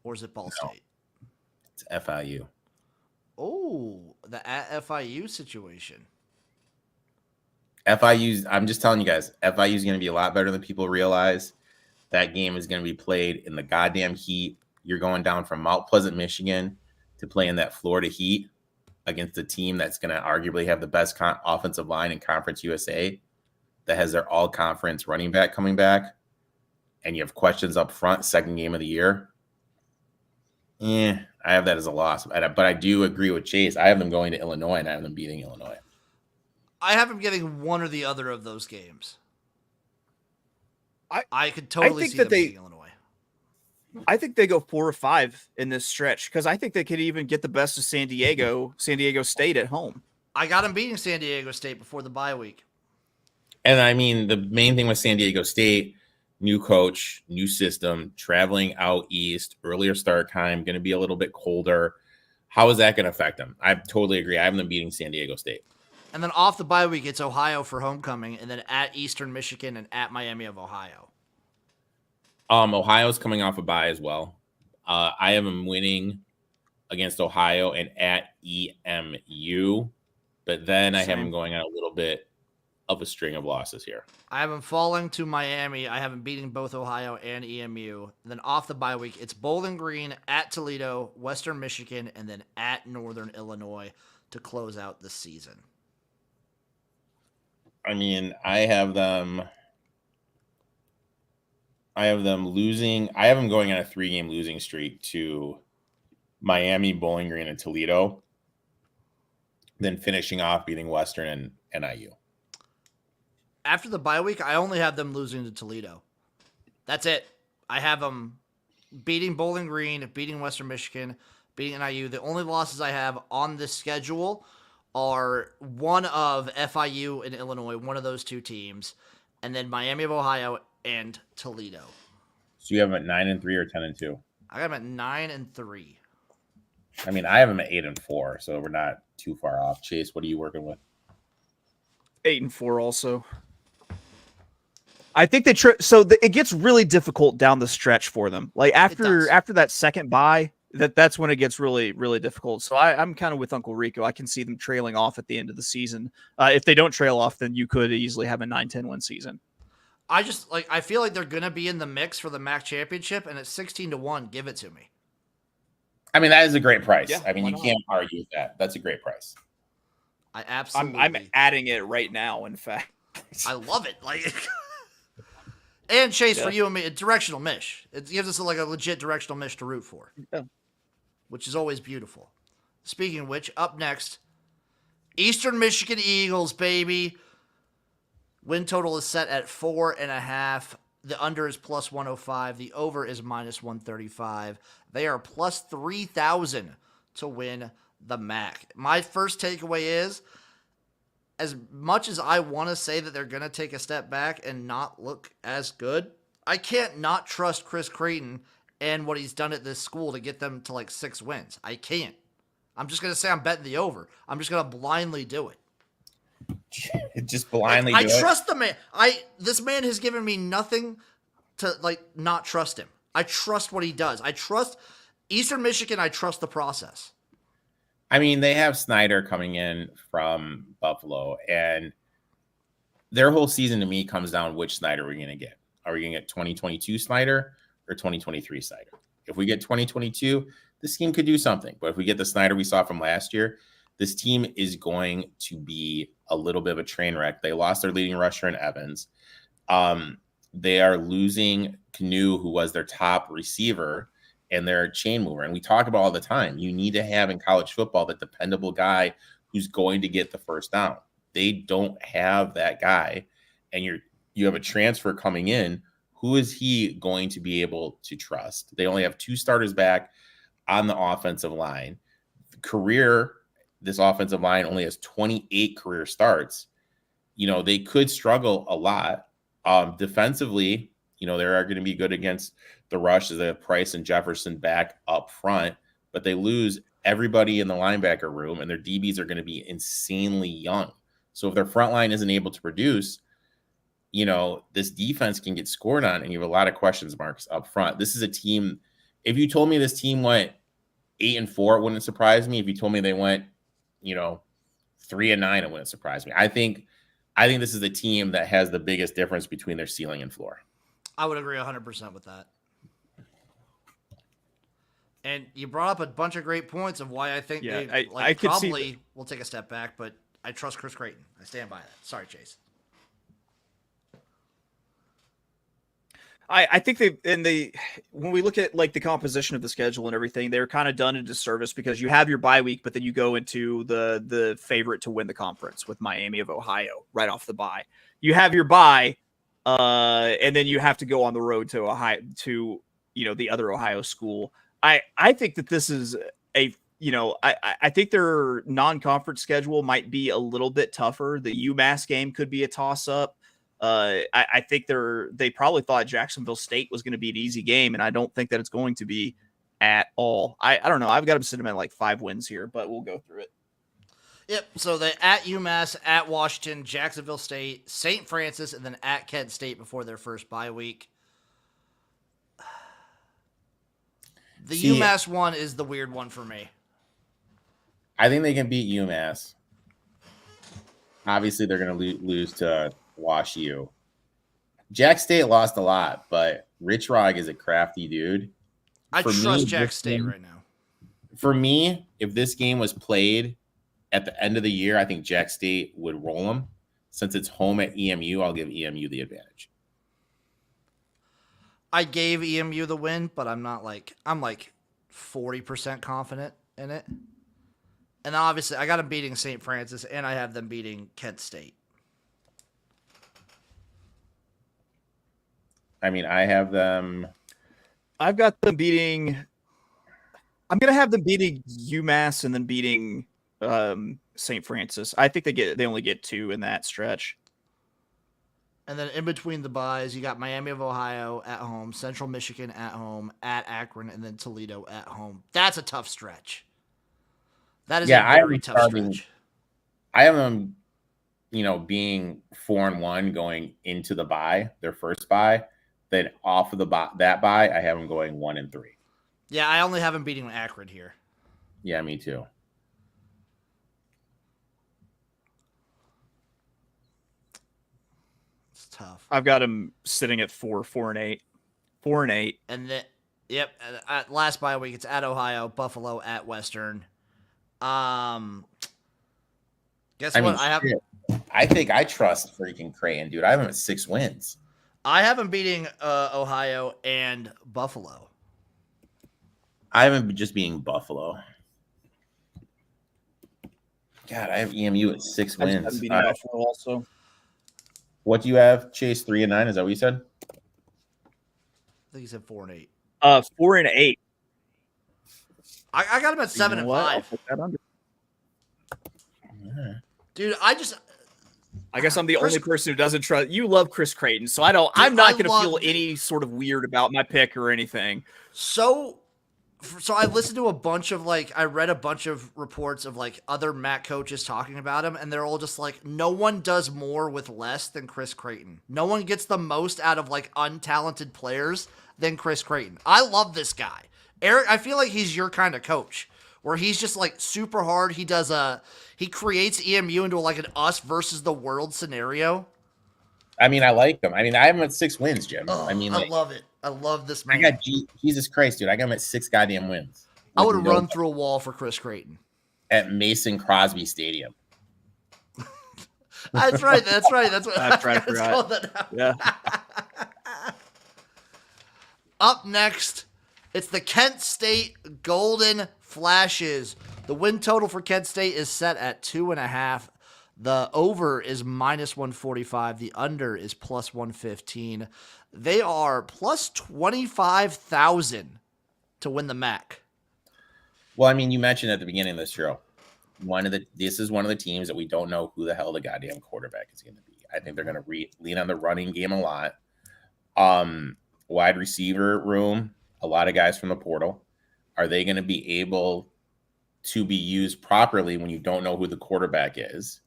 Or is it Ball No. State? It's FIU. Oh, the at FIU situation. I'm just telling you guys, FIU is going to be a lot better than people realize. That game is going to be played in the goddamn heat. You're going down from Mount Pleasant, Michigan to play in that Florida heat against a team that's going to arguably have the best offensive line in Conference USA, that has their all-conference running back coming back, and you have questions up front, second game of the year. I have that as a loss. But I do agree with Chase. I have them going to Illinois, and I have them beating Illinois. I have them getting one or the other of those games. I could totally see them beating Illinois. I think they go 4 or 5 in this stretch because I think they could even get the best of San Diego State at home. I got them beating San Diego State before the bye week. And I mean, the main thing with San Diego State, new coach, new system, traveling out east, earlier start time, going to be a little bit colder. How is that going to affect them? I totally agree. I have them beating San Diego State. And then off the bye week, it's Ohio for homecoming, and then at Eastern Michigan and at Miami of Ohio. Ohio's coming off a bye as well. I have them winning against Ohio and at EMU, but then I have them going on a little bit of a string of losses here. I have them falling to Miami. I have them beating both Ohio and EMU. And then off the bye week, it's Bowling Green, at Toledo, Western Michigan, and then at Northern Illinois to close out the season. I mean, I have them losing. I have them going on a 3-game losing streak to Miami, Bowling Green, and Toledo, then finishing off beating Western and NIU. After the bye week, I only have them losing to Toledo. That's it. I have them beating Bowling Green, beating Western Michigan, beating NIU. The only losses I have on this schedule are one of FIU and Illinois, one of those two teams, and then Miami of Ohio and Toledo. So you have them at 9-3 or 10-2? I got them at 9-3. I mean, I have them at 8-4, so we're not too far off. Chase, what are you working with? 8-4 also. I think they it gets really difficult down the stretch for them. Like after that second bye, that's when it gets really, really difficult. So I'm kind of with Uncle Rico. I can see them trailing off at the end of the season. If they don't trail off, then you could easily have a 9-10 win season. I feel like they're gonna be in the mix for the MAC championship, and at 16-1, give it to me. I mean, that is a great price. Yeah, I mean, you can't argue with that. That's a great price. I absolutely. I'm adding it right now. In fact, I love it. Like, and Chase, for you and me, a directional mish. It gives us a legit directional mish to root for, which is always beautiful. Speaking of which, up next, Eastern Michigan Eagles, baby. Win total is set at 4.5. The under is plus 105. The over is minus 135. They are plus 3,000 to win the MAC. My first takeaway is, as much as I want to say that they're going to take a step back and not look as good, I can't not trust Chris Creighton and what he's done at this school to get them to 6 wins. I can't. I'm just going to say I'm betting the over. I'm just going to blindly do it. Just blindly I trust the man. This man has given me nothing to not trust him. I trust what he does. I trust Eastern Michigan. I trust the process. I mean, they have Snyder coming in from Buffalo, and their whole season to me comes down which Snyder we're going to get. Are we going to get 2022 Snyder or 2023 Snyder? If we get 2022, this team could do something. But if we get the Snyder we saw from last year, this team is going to be a little bit of a train wreck. They lost their leading rusher in Evans. They are losing Canoe, who was their top receiver, and their chain mover. And we talk about all the time, you need to have in college football the dependable guy who's going to get the first down. They don't have that guy. And you have a transfer coming in. Who is he going to be able to trust? They only have 2 starters back on the offensive line. This offensive line only has 28 career starts. They could struggle a lot. Defensively, they are going to be good against the rush as they have Price and Jefferson back up front, but they lose everybody in the linebacker room, and their DBs are going to be insanely young. So if their front line isn't able to produce, this defense can get scored on, and you have a lot of questions marks up front. This is a team, if you told me this team went 8-4, it wouldn't surprise me. If you told me they went, 3-9, it wouldn't surprise me. I think this is the team that has the biggest difference between their ceiling and floor. I would agree 100% with that. And you brought up a bunch of great points of why I think they probably will take a step back, but I trust Chris Creighton. I stand by that. Sorry, Chase. I think when we look at the composition of the schedule and everything, they're kind of done a disservice because you have your bye week, but then you go into the favorite to win the conference with Miami of Ohio right off the bye. You have your bye, and then you have to go on the road to the other Ohio school. I think that this is I think their non-conference schedule might be a little bit tougher. The UMass game could be a toss-up. I think they probably thought Jacksonville State was going to be an easy game, and I don't think that it's going to be at all. I don't know. I've got them sitting at like 5 wins here, but we'll go through it. Yep. So they at UMass, at Washington, Jacksonville State, St. Francis, and then at Kent State before their first bye week. The UMass one is the weird one for me. I think they can beat UMass. Obviously, they're going to lose to Wash U. Jack State lost a lot, but Rich Rod is a crafty dude. I trust Jack State right now. For me, if this game was played at the end of the year, I think Jack State would roll them. Since it's home at EMU, I'll give EMU the advantage. I gave EMU the win, but I'm like 40% confident in it. And obviously, I got them beating St. Francis, and I have them beating Kent State. I mean, I've got them beating. I'm going to have them beating UMass and then beating St. Francis. I think they only get 2 in that stretch. And then in between the byes, you got Miami of Ohio at home, Central Michigan at home, at Akron, and then Toledo at home. That's a tough stretch. That is a very tough stretch. I have them, being 4-1 going into the bye, their first bye. Then off of that bye, I have them going 1-3. Yeah, I only have them beating Akron here. Yeah, me too. It's tough. I've got them sitting at 4-8. 4-8. And then, yep, at last bye week, it's at Ohio, Buffalo, at Western. Guess what? I think I trust freaking Creighton, dude. I have them at 6 wins. I have them beating Ohio and Buffalo. I have them just being Buffalo. God, I have EMU at 6 wins. Buffalo also. What do you have, Chase? 3-9? Is that what you said? I think you said 4-8. 4-8. I got them at 7-5. Dude, I guess I'm the only person who doesn't trust. You love Chris Creighton, so I'm not going to feel any sort of weird about my pick or anything. So I listened to I read a bunch of reports of other MAC coaches talking about him, and they're all just like, no one does more with less than Chris Creighton. No one gets the most out of untalented players than Chris Creighton. I love this guy. Erik, I feel like he's your kind of coach, where he's just super hard. He creates EMU into an us versus the world scenario. I mean, I like him. I mean, I have him at 6 wins, Jim. Oh, I love it. I love this man. I got Jesus Christ, dude. I got him at 6 goddamn wins. I would have run through a wall for Chris Creighton at Mason Crosby Stadium. That's right. That's what that's right. Yeah. Up next, it's the Kent State Golden Flashes. The win total for Kent State is set at 2.5. The over is -145. The under is +115. They are +25,000 to win the MAC. Well, I mean, you mentioned at the beginning of this show, this is one of the teams that we don't know who the hell the goddamn quarterback is going to be. I think they're going to lean on the running game a lot. Wide receiver room, a lot of guys from the portal. Are they going to be able to be used properly when you don't know who the quarterback is?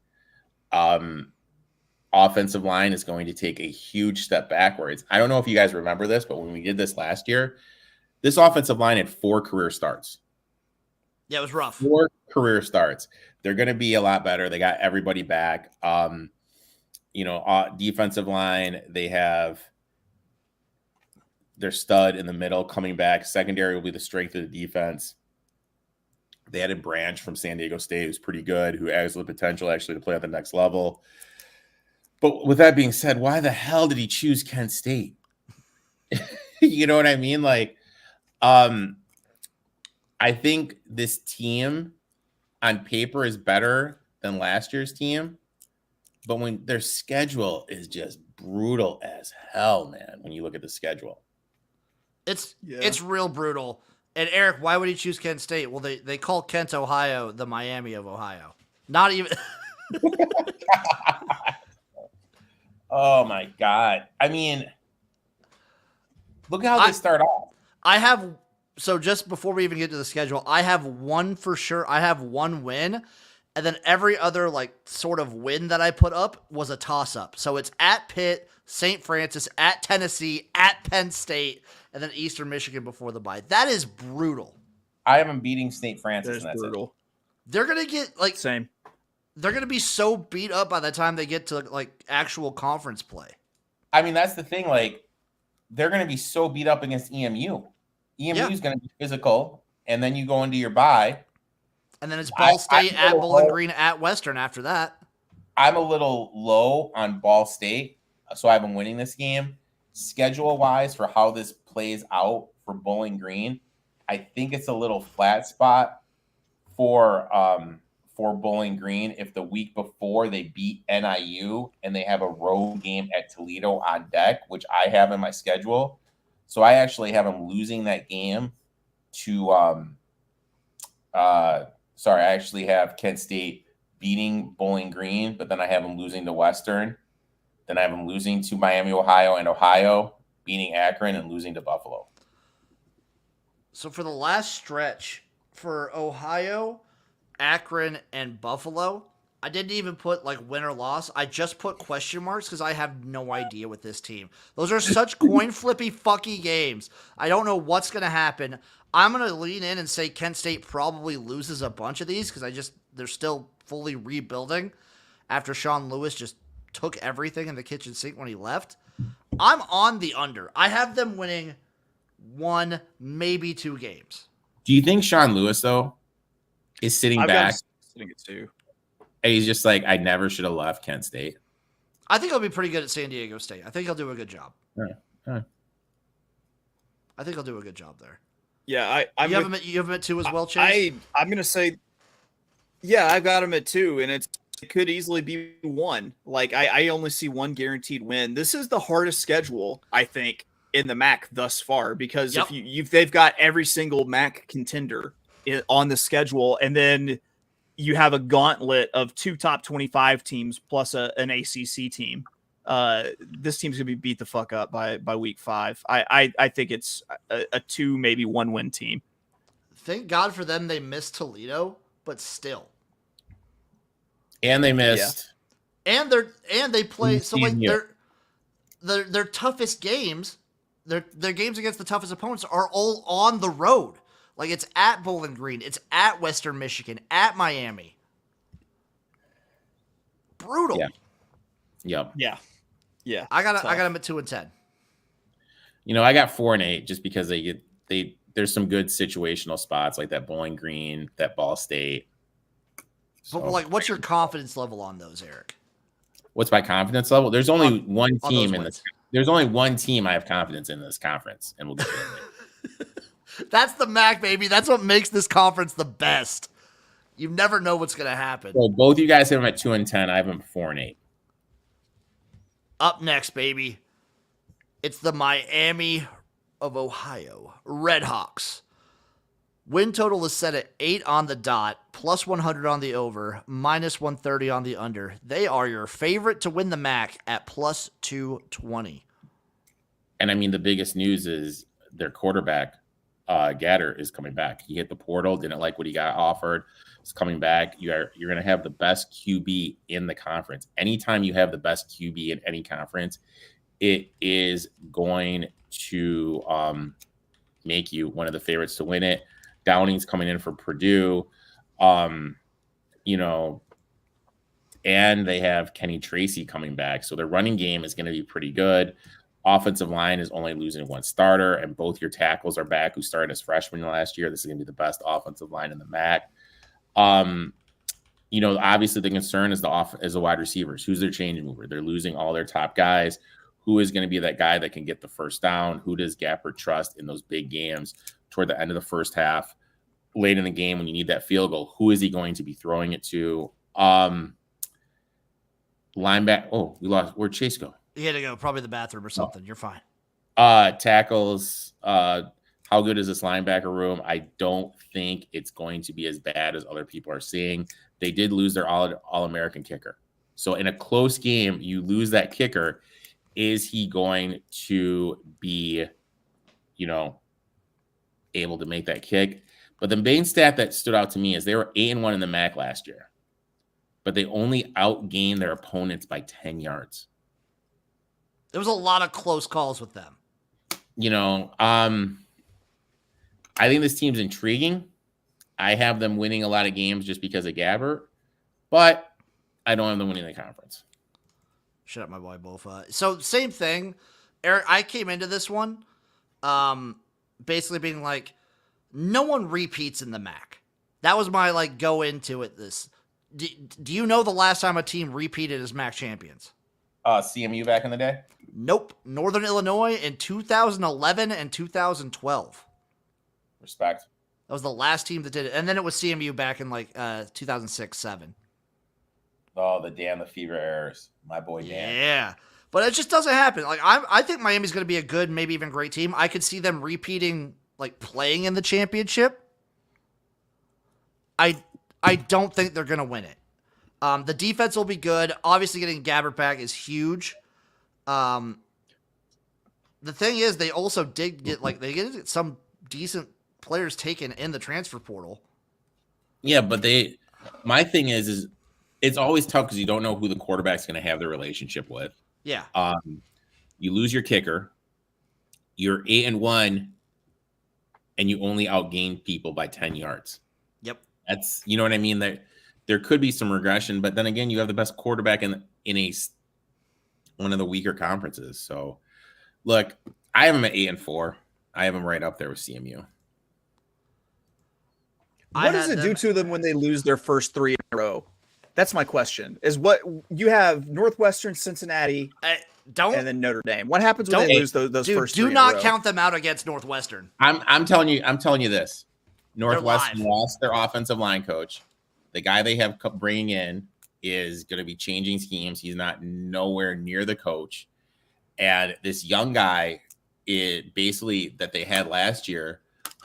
Offensive line is going to take a huge step backwards. I don't know if you guys remember this, but when we did this last year, this offensive line had 4 career starts. Yeah, it was rough. 4 career starts. They're going to be a lot better. They got everybody back. Defensive line, they have their stud in the middle coming back. Secondary will be the strength of the defense. They added Branch from San Diego State, who's pretty good, who has the potential actually to play at the next level. But with that being said, why the hell did he choose Kent State? You know what I mean? I think this team on paper is better than last year's team, but when their schedule is just brutal as hell, man, when you look at the schedule. It's real brutal. And Eric, why would he choose Kent State? Well, they call Kent, Ohio, the Miami of Ohio. Not even. Oh my God! I mean, look at how they start off. So just before we even get to the schedule, I have one for sure. I have one win, and then every other like sort of win that I put up was a toss-up. So it's at Pitt, St. Francis, at Tennessee, at Penn State, and then Eastern Michigan before the bye. That is brutal. I have them beating St. Francis. That is brutal. They're gonna get like same. They're gonna be so beat up by the time they get to like actual conference play. I mean, that's the thing. Like, they're gonna be so beat up against EMU. EMU is gonna be physical, and then you go into your bye. And then it's Ball State at Bowling Green at Western after that. I'm a little low on Ball State, so I have them winning this game. Schedule-wise, for how this plays out for Bowling Green, I think it's a little flat spot for Bowling Green if the week before they beat NIU and they have a road game at Toledo on deck, which I have in my schedule. So I actually have them losing that game to I actually have Kent State beating Bowling Green, but then I have them losing to Western. Then I have them losing to Miami, Ohio, and Ohio, beating Akron and losing to Buffalo. So for the last stretch for Ohio, Akron, and Buffalo, I didn't even put like win or loss. I just put question marks because I have no idea with this team. Those are such coin flippy fucky games. I don't know what's going to happen. I'm going to lean in and say Kent State probably loses a bunch of these because they're still fully rebuilding after Sean Lewis just took everything in the kitchen sink when he left. I'm on the under. I have them winning 1, maybe 2 games. Do you think Sean Lewis, though, is sitting back? Sitting at 2. And he's just like, I never should have left Kent State. I think he'll be pretty good at San Diego State. I think he'll do a good job. Right. I think he'll do a good job there. Yeah, you have him at 2 as well, Chase? I'm gonna say, yeah, I've got him at 2, and it could easily be 1. Like I only see 1 guaranteed win. This is the hardest schedule I think in the MAC thus far because if they've got every single MAC contender on the schedule, and then you have a gauntlet of 2 top 25 teams plus an ACC team. This team's gonna be beat the fuck up by week 5. I think it's a 2, maybe 1 win team. Thank God for them. They missed Toledo, but still. And they missed. Yeah. And they play so like their toughest games. Their games against the toughest opponents are all on the road. Like it's at Bowling Green, it's at Western Michigan, at Miami. Brutal. Yeah. Yep. Yeah. I got them at 2 and 10. You know, I got 4 and 8 just because there's some good situational spots like that Bowling Green, that Ball State. So, but like, what's your confidence level on those, Eric? What's my confidence level? There's only one team in this. There's only one team I have confidence in this conference, and we'll get to it. That's the MAC, baby. That's what makes this conference the best. You never know what's going to happen. So both you guys have them at 2 and 10. I have them 4 and 8. Up next, baby. It's the Miami of Ohio Redhawks. Win total is set at 8 on the dot, plus 100 on the over, minus 130 on the under. They are your favorite to win the MAC at plus 220. And I mean, the biggest news is their quarterback, Gatter, is coming back. He hit the portal, didn't like what he got offered. It's coming back. You're going to have the best QB in the conference. Anytime you have the best QB in any conference, it is going to make you one of the favorites to win it. Downing's coming in for Purdue, and they have Kenny Tracy coming back. So their running game is going to be pretty good. Offensive line is only losing 1 starter, and both your tackles are back who started as freshmen last year. This is going to be the best offensive line in the MAC. Obviously the concern is the wide receivers. Who's their change mover? They're losing all their top guys. Who is going to be that guy that can get the first down? Who does Gapper trust in those big games toward the end of the first half, late in the game when you need that field goal? Who is he going to be throwing it to? Linebacker. Oh, we lost. Where'd Chase go? He had to go, probably the bathroom or something. You're fine. Tackles. How good is this linebacker room? I don't think it's going to be as bad as other people are seeing. They did lose their All-American kicker. So in a close game, you lose that kicker. Is he going to be, able to make that kick? But the main stat that stood out to me is they were 8-1 in the MAC last year, but they only outgained their opponents by 10 yards. There was a lot of close calls with them. I think this team's intriguing. I have them winning a lot of games just because of Gabbert, but I don't have them winning the conference. Shut up, my boy Bofa. So same thing, Eric. I came into this one, basically being like, no one repeats in the MAC. That was my go into it. Do you know the last time a team repeated as MAC champions? CMU back in the day? Nope. Northern Illinois in 2011 and 2012. Respect. That was the last team that did it. And then it was CMU back in 2006-07. Oh, the Dan Lefevre errors. My boy Dan. Yeah. But it just doesn't happen. I think Miami's going to be a good, maybe even great team. I could see them repeating, playing in the championship. I don't think they're going to win it. The defense will be good. Obviously, getting Gabbert back is huge. The thing is, they also did get some decent players taken in the transfer portal. Yeah, but my thing is it's always tough because you don't know who the quarterback's going to have the relationship with. Yeah. You lose your kicker. You're 8-1, and you only outgained people by 10 yards. Yep. That's, you know what I mean? There could be some regression, but then again, you have the best quarterback in one of the weaker conferences. So, look, I have them at 8-4. I have them right up there with CMU. What does it do to them when they lose their first 3 in a row? That's my question. Is what you have Northwestern, Cincinnati, and then Notre Dame. What happens when they lose those first 3 do in not a row? count them out against Northwestern. I'm telling you this. Northwestern lost their offensive line coach. The guy they have bringing in is going to be changing schemes. He's not nowhere near the coach. And this young guy, basically that they had last year,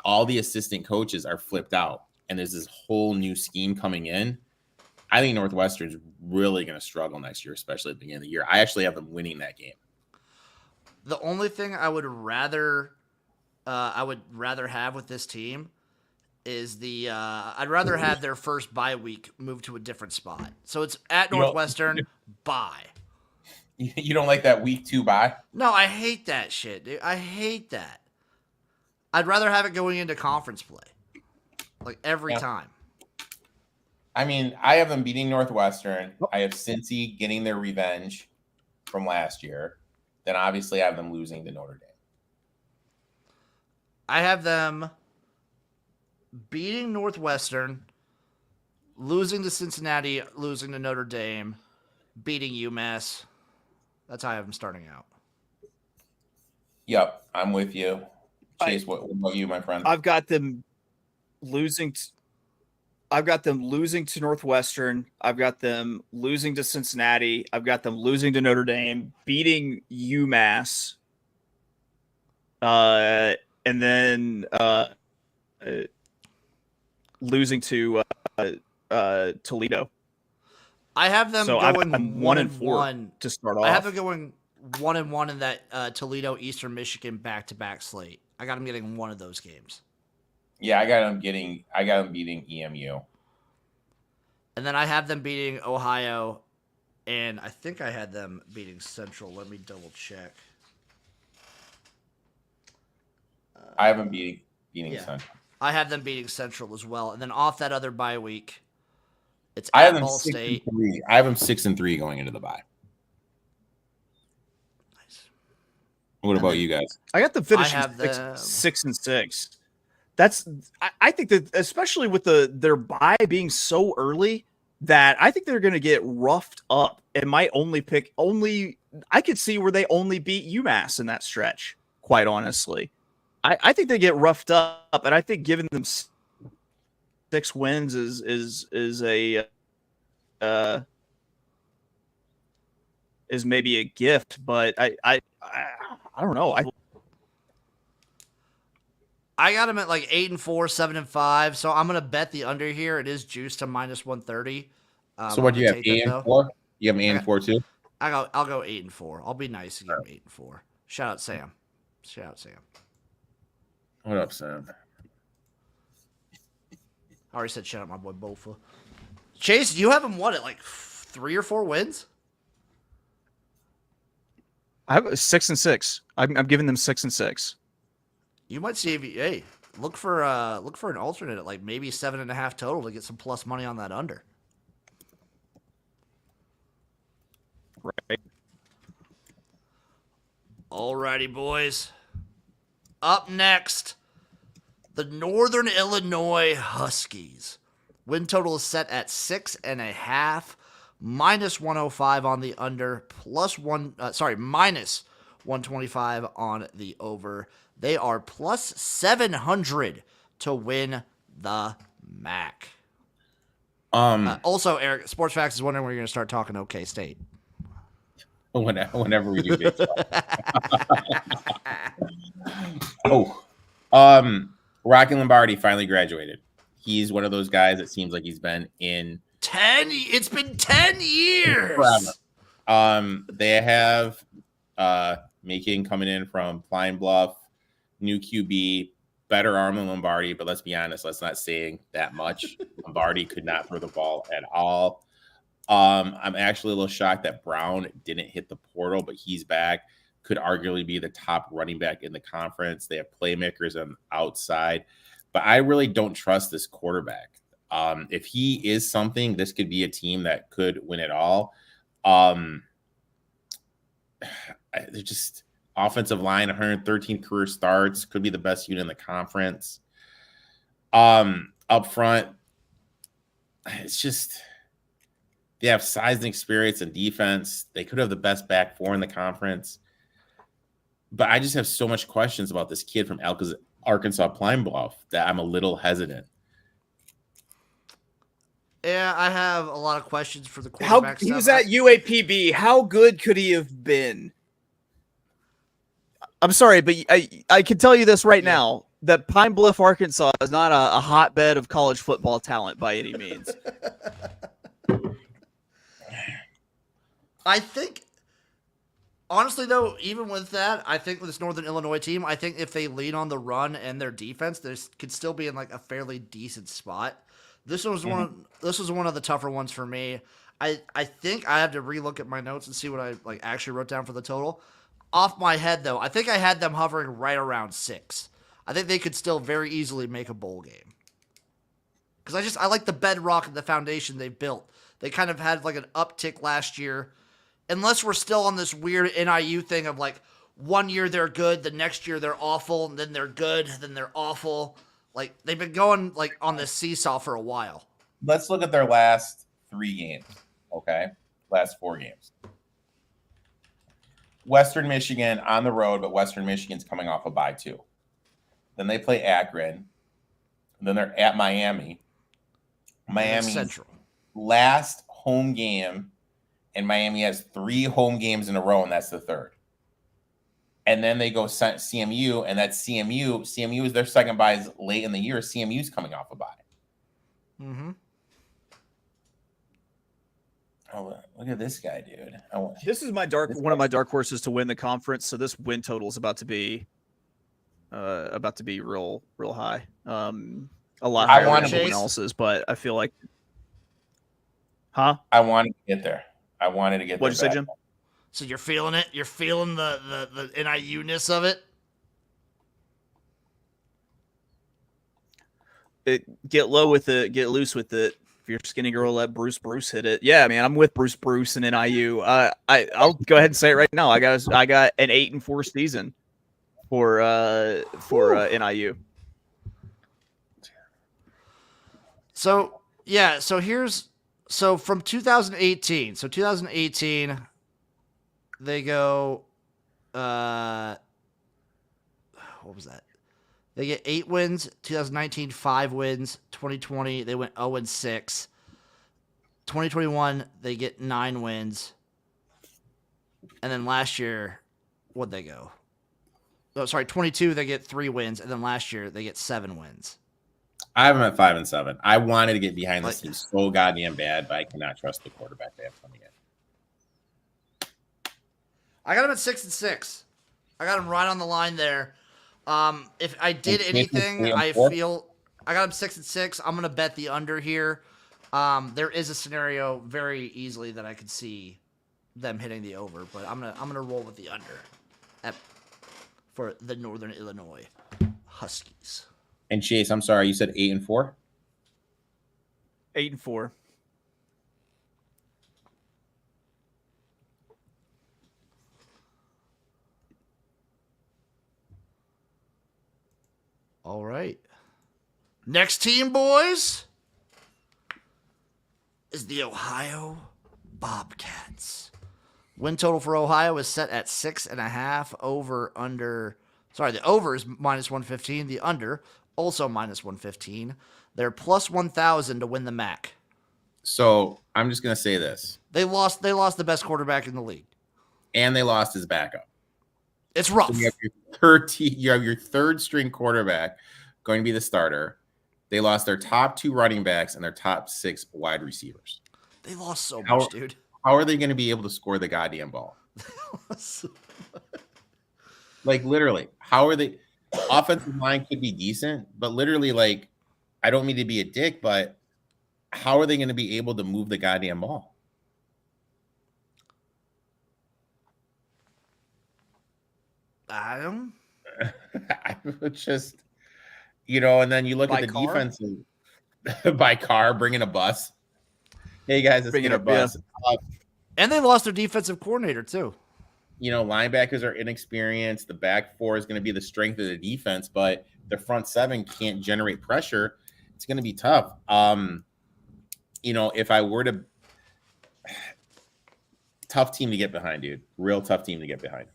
all the assistant coaches are flipped out. And there's this whole new scheme coming in. I think Northwestern's really going to struggle next year, especially at the beginning of the year. I actually have them winning that game. The only thing I would rather have with this team is I'd rather have their first bye week move to a different spot. So it's at Northwestern, bye. You don't like that week 2 bye? No, I hate that shit, dude. I hate that. I'd rather have it going into conference play. Every time. I mean, I have them beating Northwestern. I have Cincy getting their revenge from last year. Then obviously I have them losing to Notre Dame. I have them beating Northwestern, losing to Cincinnati, losing to Notre Dame, beating UMass. That's how I have them starting out. Yep, I'm with you. Chase, what about you, my friend? I've got them losing to Northwestern. I've got them losing to Cincinnati. I've got them losing to Notre Dame, beating UMass, and then losing to Toledo. I have them going 1-4 to start off. I have them going 1-1 in that Toledo Eastern Michigan back-to-back slate. I got them getting one of those games. Yeah, I got them beating EMU. And then I have them beating Ohio, and I think I had them beating Central. Let me double check. I have them beating Central. I have them beating Central as well. And then off that other bye week, it's I have at them Ball State. 6-3. I have them 6-3 going into the bye. Nice. What about you guys? I got them finishing 6-6. I think that especially with their bye being so early that I think they're going to get roughed up and might I could see where they only beat UMass in that stretch. Quite honestly, I think they get roughed up, and I think giving them 6 wins is maybe a gift, but I don't know. I got them at like 8-4, 7-5. So I'm gonna bet the under here. It is juiced to -130. So what do you have? 8-4? You have 8-4 too? I'll go 8-4. I'll be nice and give them 8-4. Shout out Sam. What up, Sam? I already said shout out my boy Bofa. Chase, you have them what at like 3 or 4 wins? I have 6-6. I'm giving them 6-6. You might see if hey, look for an alternate at like maybe 7.5 total to get some plus money on that under. Right. Alrighty, boys. Up next, the Northern Illinois Huskies. Win total is set at 6.5, -105 on the under, -125 on the over. They are +700 to win the MAC. Also, Eric, Sports Facts is wondering when you're going to start talking OK State. Whenever we do baseball. Rocky Lombardi finally graduated. He's one of those guys that seems like he's been in 10. It's been 10 years. Forever. They have Making coming in from Pine Bluff, new QB, better arm than Lombardi, but let's be honest, that's not saying that much. Lombardi could not throw the ball at all. I'm actually a little shocked that Brown didn't hit the portal, but he's back. Could arguably be the top running back in the conference. They have playmakers on the outside, but I really don't trust this quarterback. If he is something, this could be a team that could win it all. They're just offensive line, 113 career starts, could be the best unit in the conference. Up front, it's just they have size and experience and defense. They could have the best back four in the conference. But I just have so much questions about this kid from Arkansas Pine Bluff that I'm a little hesitant. Yeah, I have a lot of questions for the quarterback. He was at UAPB. How good could he have been? I'm sorry, but I can tell you this right now, that Pine Bluff, Arkansas is not a hotbed of college football talent by any means. I think, honestly, though, even with that, I think with this Northern Illinois team, I think if they lean on the run and their defense, they could still be in like a fairly decent spot. This was one of the tougher ones for me. I think I have to relook at my notes and see what I actually wrote down for the total. Off my head, though, I think I had them hovering right around 6. I think they could still very easily make a bowl game. Because I like the bedrock and the foundation they've built. They kind of had like an uptick last year. Unless we're still on this weird NIU thing of like 1 year they're good, the next year they're awful, and then they're good, then they're awful. Like they've been going like on this seesaw for a while. Let's look at their last 3 games. Okay. Last 4 games. Western Michigan on the road, but Western Michigan's coming off a bye too. Then they play Akron. Then they're at Miami. Miami's Central. Last home game, and Miami has 3 home games in a row, and that's the 3rd. And then they go CMU, and that's CMU. CMU is their second bye late in the year. CMU's coming off a bye. Mm-hmm. Oh, look at this guy, dude. This is one of my dark horses to win the conference. So this win total is about to be real high. A lot higher than everyone else's, but I feel like, I wanted to get there. I wanted to get there. What'd you say, Jim? So you're feeling it? You're feeling the NIU-ness of it? Get low with it, get loose with it. If you're a skinny girl, let Bruce hit it. Yeah, man, I'm with Bruce and NIU. I'll go ahead and say it right now. I got an 8-4 season for NIU. So yeah, so from 2018. So 2018, they go. What was that? They get 8 wins. 2019, 5 wins. 2020, they went 0-6. 2021, they get 9 wins. And then last year, what'd they go? 22, they get 3 wins, and then last year they get 7 wins. I have them at 5 and 7. I wanted to get behind this Like- team so goddamn bad, but I cannot trust the quarterback they have coming in. I got them at 6 and 6. I got them right on the line there. If I did And Kansas anything, 3 and I 4? feel I got them 6 and 6. I'm gonna bet the under here. There is a scenario very easily that I could see them hitting the over, but I'm gonna roll with the under for the Northern Illinois Huskies. And Chase, I'm sorry, you said 8 and 4? 8 and 4. All right. Next team, boys, is the Ohio Bobcats. Win total for Ohio is set at 6.5. Over under. Sorry, the over is -115. The under also -115. They're plus 1,000 to win the MAC. So I'm just gonna say this. They lost the best quarterback in the league. And they lost his backup. It's rough. So you have your third string quarterback going to be the starter. They lost their top 2 running backs and their top 6 wide receivers. They lost so How- much, dude. How are they going to be able to score the goddamn ball? Like, literally, how are they? Offensive line could be decent, but literally, like, I don't mean to be a dick, but how are they going to be able to move the goddamn ball? I don't. I would just, and then you look By at the car? defense by car, bringing a bus. Hey guys, let's Bringing get a a beer. bus. And they lost their defensive coordinator too. Linebackers are inexperienced. The back 4 is going to be the strength of the defense, but the front 7 can't generate pressure. It's going to be tough. If I were to, tough team to get behind, dude. Real tough team to get behind.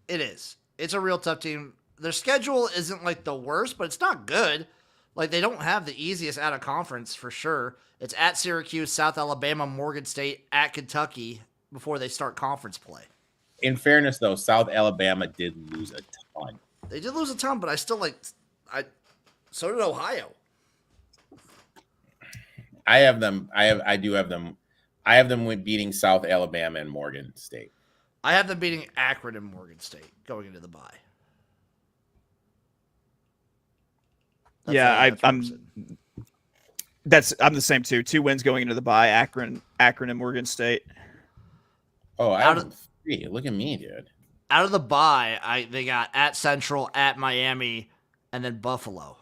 It is. It's a real tough team. Their schedule isn't like the worst, but it's not good. Like, they don't have the easiest out of conference for sure. It's at Syracuse, South Alabama, Morgan State, at Kentucky before they start conference play. In fairness, though, South Alabama did lose a ton. They did lose a ton, but I still so did Ohio. I have them. I do have them. I have them with beating South Alabama and Morgan State. I have them beating Akron and Morgan State going into the bye. That's what I'm the same too. 2 wins going into the bye. Akron and Morgan State. Oh, I have them 3. Look at me, dude. Out of the bye, they got at Central, at Miami, and then Buffalo.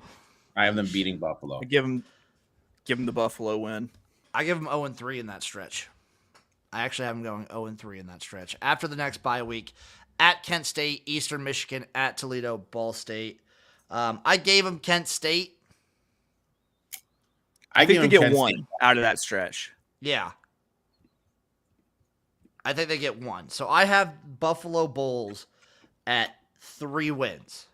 I have them beating Buffalo. Give them the Buffalo win. I give them 0-3 in that stretch. I actually have them going 0-3 in that stretch. After the next bye week, at Kent State, Eastern Michigan, at Toledo, Ball State. I gave them Kent State. I think they get Kent 1 State. out of that stretch. Yeah. I think they get 1. So I have Buffalo Bulls at 3 wins.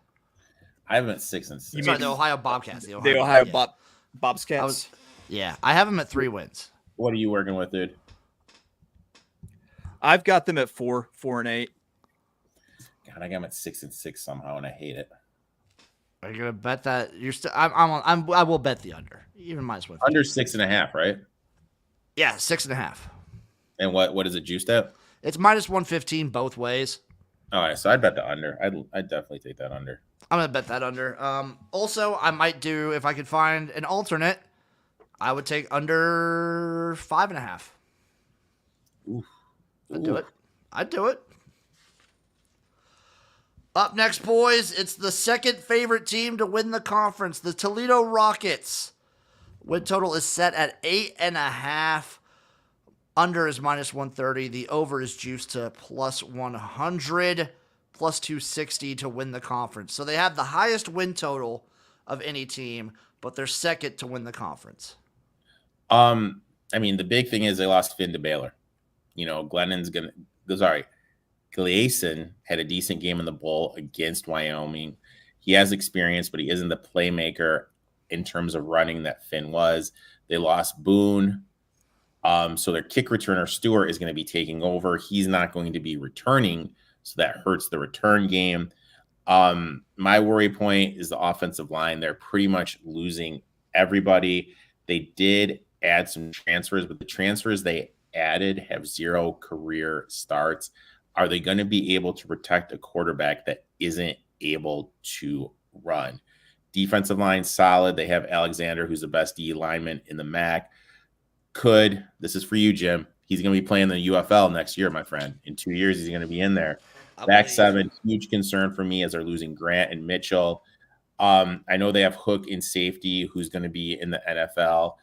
I have them at 6 and 6. Sorry, the Ohio Bobcats. The Ohio yeah. Bobcats. Yeah, I have them at 3 wins. What are you working with, dude? I've got them at 4 and 8. God, I got them at 6 and 6 somehow, and I hate it. Are you gonna bet that? You're still. I will bet the under. Even -1. Under 6.5, right? Yeah, 6.5. And what is it juiced at? It's -115 both ways. All right, so I'd bet the under. I'd definitely take that under. I'm gonna bet that under. Also, I might do if I could find an alternate. I would take under 5.5. Oof. I'd do it. I'd do it. Up next, boys, it's the second favorite team to win the conference, the Toledo Rockets. Win total is set at 8.5. Under is -130. The over is juiced to +100, +260 to win the conference. So they have the highest win total of any team, but they're second to win the conference. I mean, the big thing is they lost Finn to Baylor. Gleason had a decent game in the bowl against Wyoming. He has experience, but he isn't the playmaker in terms of running that Finn was. They lost Boone. So their kick returner, Stewart, is going to be taking over. He's not going to be returning, so that hurts the return game. My worry point is the offensive line. They're pretty much losing everybody. They did add some transfers, but the transfers they added have 0 career starts. Are they going to be able to protect a quarterback that isn't able to run? Defensive line solid. They have Alexander, who's the best D lineman in the MAC. This is for you, Jim. He's going to be playing the UFL next year, my friend. In 2 years, he's going to be in there. Back 7, huge concern for me as they're losing Grant and Mitchell. I know they have Hook in safety, who's going to be in the NFL.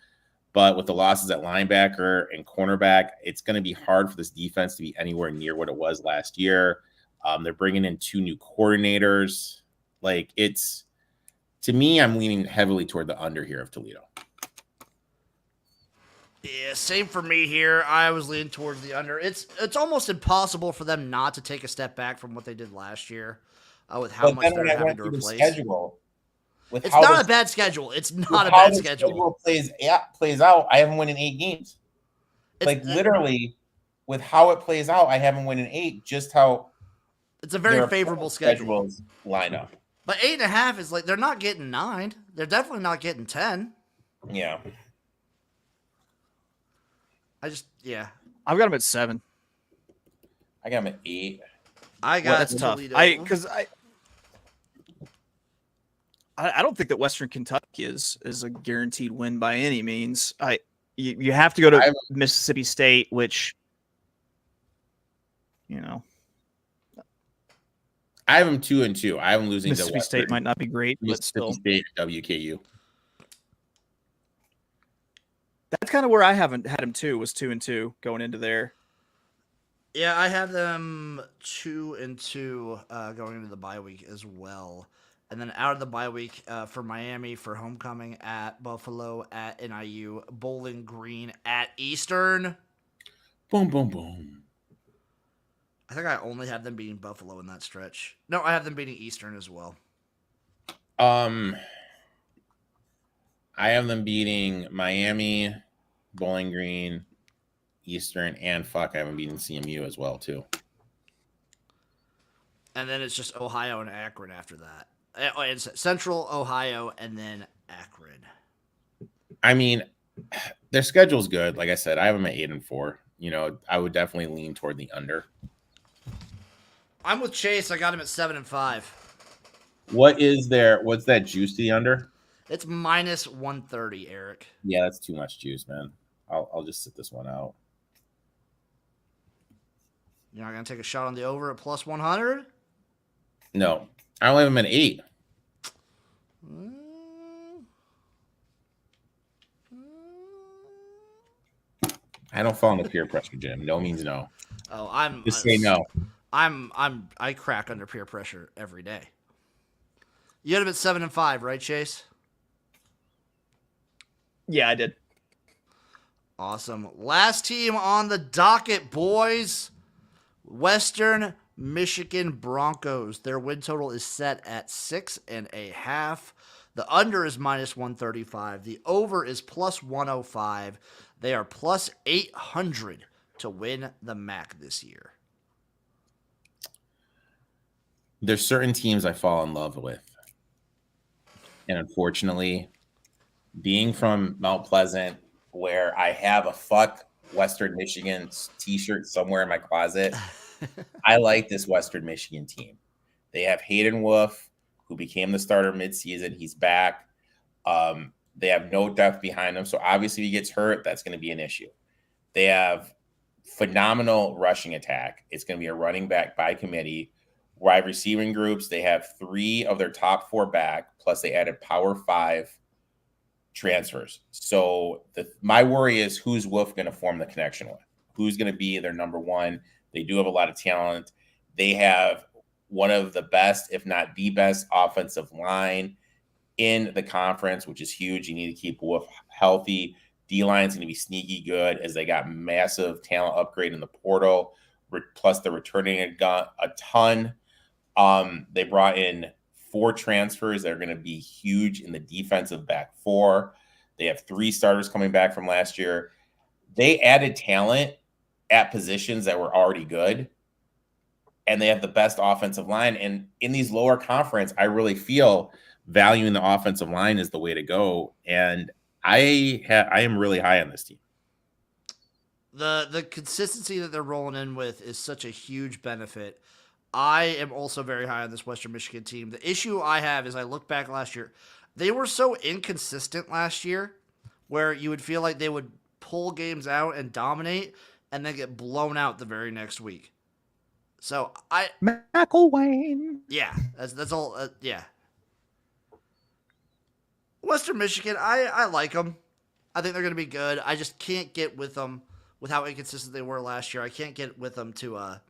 But with the losses at linebacker and cornerback, it's going to be hard for this defense to be anywhere near what it was last year. They're bringing in 2 new coordinators. To me, I'm leaning heavily toward the under here of Toledo. Yeah, same for me here. I was leaning towards the under. It's almost impossible for them not to take a step back from what they did last year with how much they're having to replace. It's not a bad schedule. It's not a bad schedule. Plays out. I haven't won in 8 games. Literally, with how it plays out, I haven't won in 8. Just how it's a very favorable schedule line up. But 8.5 is they're not getting 9. They're definitely not getting 10. Yeah. I've got them at 7. I got them at 8. That's tough. Because I don't think that Western Kentucky is a guaranteed win by any means. You have to go to Mississippi State, which I have them 2-2. I have them losing Mississippi to State might not be great, but still. State, WKU. That's kind of where I haven't had them too. Was 2-2 going into there. Yeah, I have them 2-2 going into the bye week as well. And then out of the bye week for Miami for homecoming at Buffalo at NIU, Bowling Green at Eastern. Boom, boom, boom. I think I only have them beating Buffalo in that stretch. No, I have them beating Eastern as well. I have them beating Miami, Bowling Green, Eastern, and I have them beating CMU as well, too. And then it's just Ohio and Akron after that. It's Central, Ohio, and then Akron. I mean, their schedule's good. Like I said, I have them at 8-4. I would definitely lean toward the under. I'm with Chase. I got him at 7-5. What's that juice to the under? It's minus 130, Eric. Yeah, that's too much juice, man. I'll just sit this one out. You're not going to take a shot on the over at plus 100? No. I only have him at 8. I don't fall into peer pressure, Jim. No means no. Oh, say no. I crack under peer pressure every day. You had him at 7-5, right, Chase? Yeah, I did. Awesome. Last team on the docket, boys. Western Michigan Broncos. Their win total is set at 6.5. The under is minus 135. The over is plus 105. They are plus 800 to win the MAC this year. There's certain teams I fall in love with. And unfortunately, being from Mount Pleasant, where I have a fuck Western Michigan t-shirt somewhere in my closet, I like this Western Michigan team. They have Hayden Wolf, who became the starter midseason. He's back. They have no depth behind him. So obviously if he gets hurt, that's going to be an issue. They have phenomenal rushing attack. It's going to be a running back by committee. Wide receiving groups, they have 3 of their top 4 back, plus they added Power 5 transfers. So my worry is who's Wolf going to form the connection with? Who's going to be their number one? They do have a lot of talent. They have one of the best, if not the best, offensive line in the conference, which is huge. You need to keep Wolf healthy. D-line's going to be sneaky good as they got massive talent upgrade in the portal, plus they're returning a ton. They brought in 4 transfers that are going to be huge in the defensive back 4. They have 3 starters coming back from last year. They added talent at positions that were already good. and they have the best offensive line. And in these lower conference, I really feel valuing the offensive line is the way to go. And I am really high on this team. The consistency that they're rolling in with is such a huge benefit. I am also very high on this Western Michigan team. The issue I have is I look back last year. They were so inconsistent last year where you would feel like they would pull games out and dominate and then get blown out the very next week. So McElwain. Yeah, that's all. Yeah. Western Michigan, I like them. I think they're going to be good. I just can't get with them with how inconsistent they were last year. I can't get with them to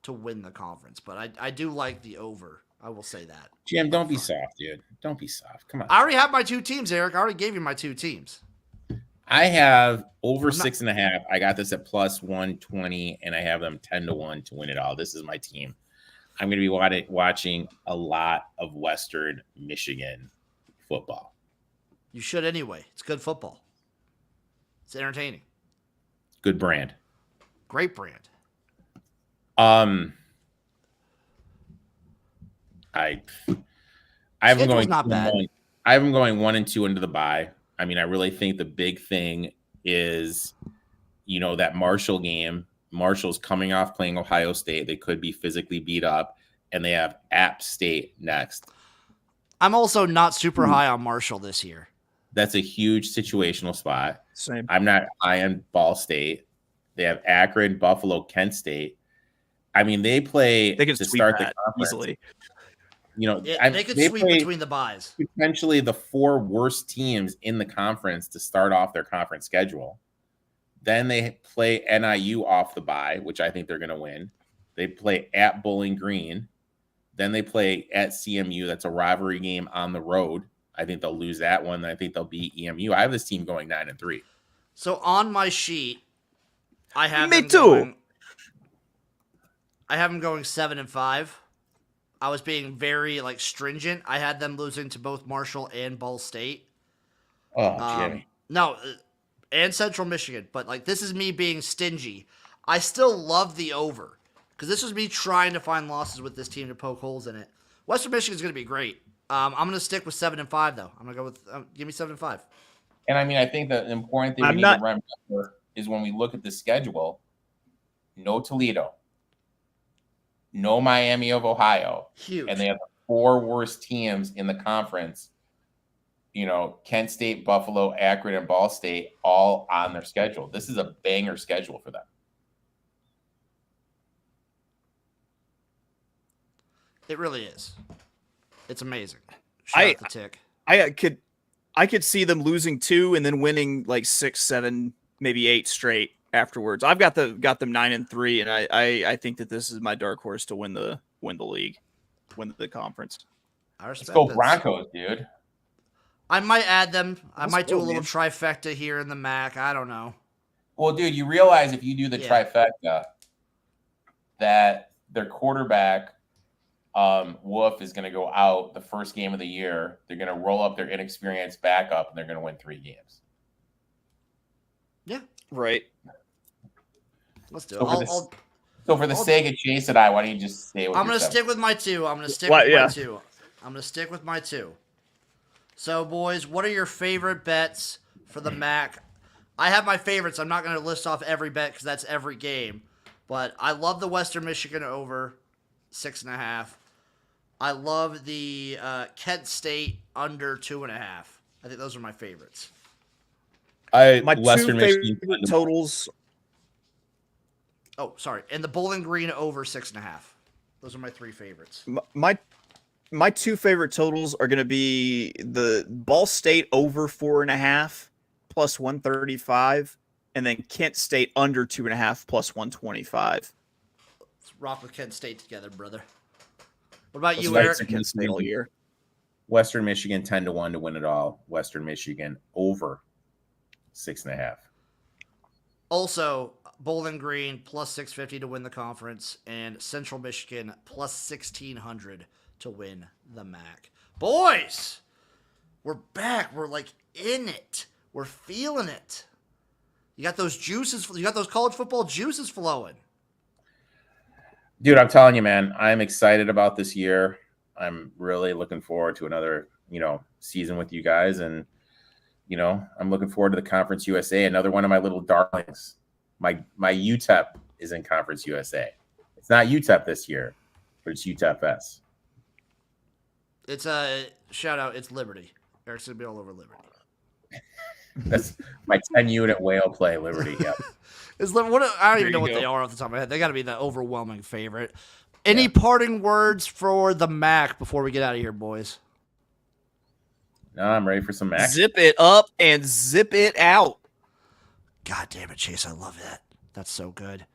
win the conference, but I do like the over. I will say that. Jim, don't be soft, dude. Don't be soft. Come on. I already have my 2 teams, Eric. I already gave you my 2 teams. I have over 6.5. I got this at plus 120, and I have them 10-1 to win it all. This is my team. I'm going to be watching a lot of Western Michigan football. You should anyway. It's good football. It's entertaining. Good brand. Great brand. I have them going not bad. I have them going 1 and 2 into the bye. I mean, I really think the big thing is, that Marshall game. Marshall's coming off playing Ohio State. They could be physically beat up, and they have App State next. I'm also not super high on Marshall this year. That's a huge situational spot. Same. I'm not high on Ball State. They have Akron, Buffalo, Kent State. I mean, they play They can to sweep start that the conference. easily. They could sweep between the buys. Potentially the 4 worst teams in the conference to start off their conference schedule. Then they play NIU off the bye, which I think they're going to win. They play at Bowling Green. Then they play at CMU. That's a rivalry game on the road. I think they'll lose that one. I think they'll beat EMU. I have this team going 9-3. So on my sheet, I have Me them too. I have them going 7-5. I was being very stringent. I had them losing to both Marshall and Ball State. Oh, Jimmy. No, and Central Michigan. But this is me being stingy. I still love the over because this was me trying to find losses with this team to poke holes in it. Western Michigan's going to be great. I'm going to stick with 7-5 though. I'm going to go with give me 7-5. And I mean, I think the important thing we need to remember is when we look at the schedule, no Toledo, no Miami of Ohio. Huge. And they have the 4 worst teams in the conference. Kent State, Buffalo, Akron, and Ball State all on their schedule. This is a banger schedule for them. It really is. It's amazing. Shout out the tick. I could see them losing 2 and then winning 6, 7, maybe 8 straight afterwards. I've got them 9-3, and I think that this is my dark horse to win the league, win the conference. Let's go Broncos, dude. I might add them. I might do a little trifecta here in the MAC. I don't know. Well, dude, you realize if you do the trifecta that their quarterback Wolf is going to go out the first game of the year. They're going to roll up their inexperienced backup, and they're going to win 3 games. Yeah. Right. Let's do it. So for the sake of Chase and I, why don't you just stay with I'm going to stick with my 2. I'm going to stick with my 2. I'm going to stick with my 2. So, boys, what are your favorite bets for the MAC? I have my favorites. I'm not going to list off every bet because that's every game. But I love the Western Michigan over 6.5. I love the Kent State under 2.5. I think those are my favorites. My Western 2 favorite totals. Oh, sorry. And the Bowling Green over 6.5. Those are my 3 favorites. My 2 favorite totals are going to be the Ball State over 4.5 plus 135, and then Kent State under 2.5 plus 125. Let's rock with Kent State together, brother. What about you, Eric? Kent State all year. Western Michigan 10-1 to win it all. Western Michigan over 6.5. Also, Bowling Green plus 650 to win the conference, and Central Michigan plus 1,600 to win the MAC. Boys, we're back. We're in it. We're feeling it. You got those juices. You got those college football juices flowing. Dude, I'm telling you, man, I'm excited about this year. I'm really looking forward to another, season with you guys. And, I'm looking forward to the Conference USA, another one of my little darlings. My UTEP is in Conference USA. It's not UTEP this year, but it's UTEP-S. It's a shout out. It's Liberty. Eric's going to be all over Liberty. That's my 10-unit whale play, Liberty. Yep. I don't even know what they are off the top of my head. They got to be the overwhelming favorite. Any parting words for the MAC before we get out of here, boys? No, I'm ready for some MAC. Zip it up and zip it out. God damn it, Chase. I love that. That's so good.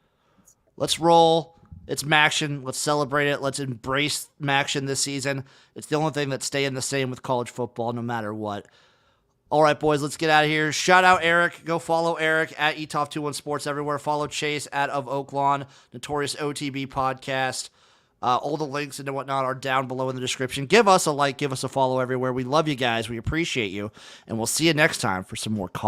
Let's roll. It's MACTION. Let's celebrate it. Let's embrace MACTION this season. It's the only thing that's staying the same with college football no matter what. All right, boys, let's get out of here. Shout out Eric. Go follow Eric at ETOF21 Sports everywhere. Follow Chase at Of Oaklawn, Notorious OTB Podcast. All the links and whatnot are down below in the description. Give us a like. Give us a follow everywhere. We love you guys. We appreciate you. And we'll see you next time for some more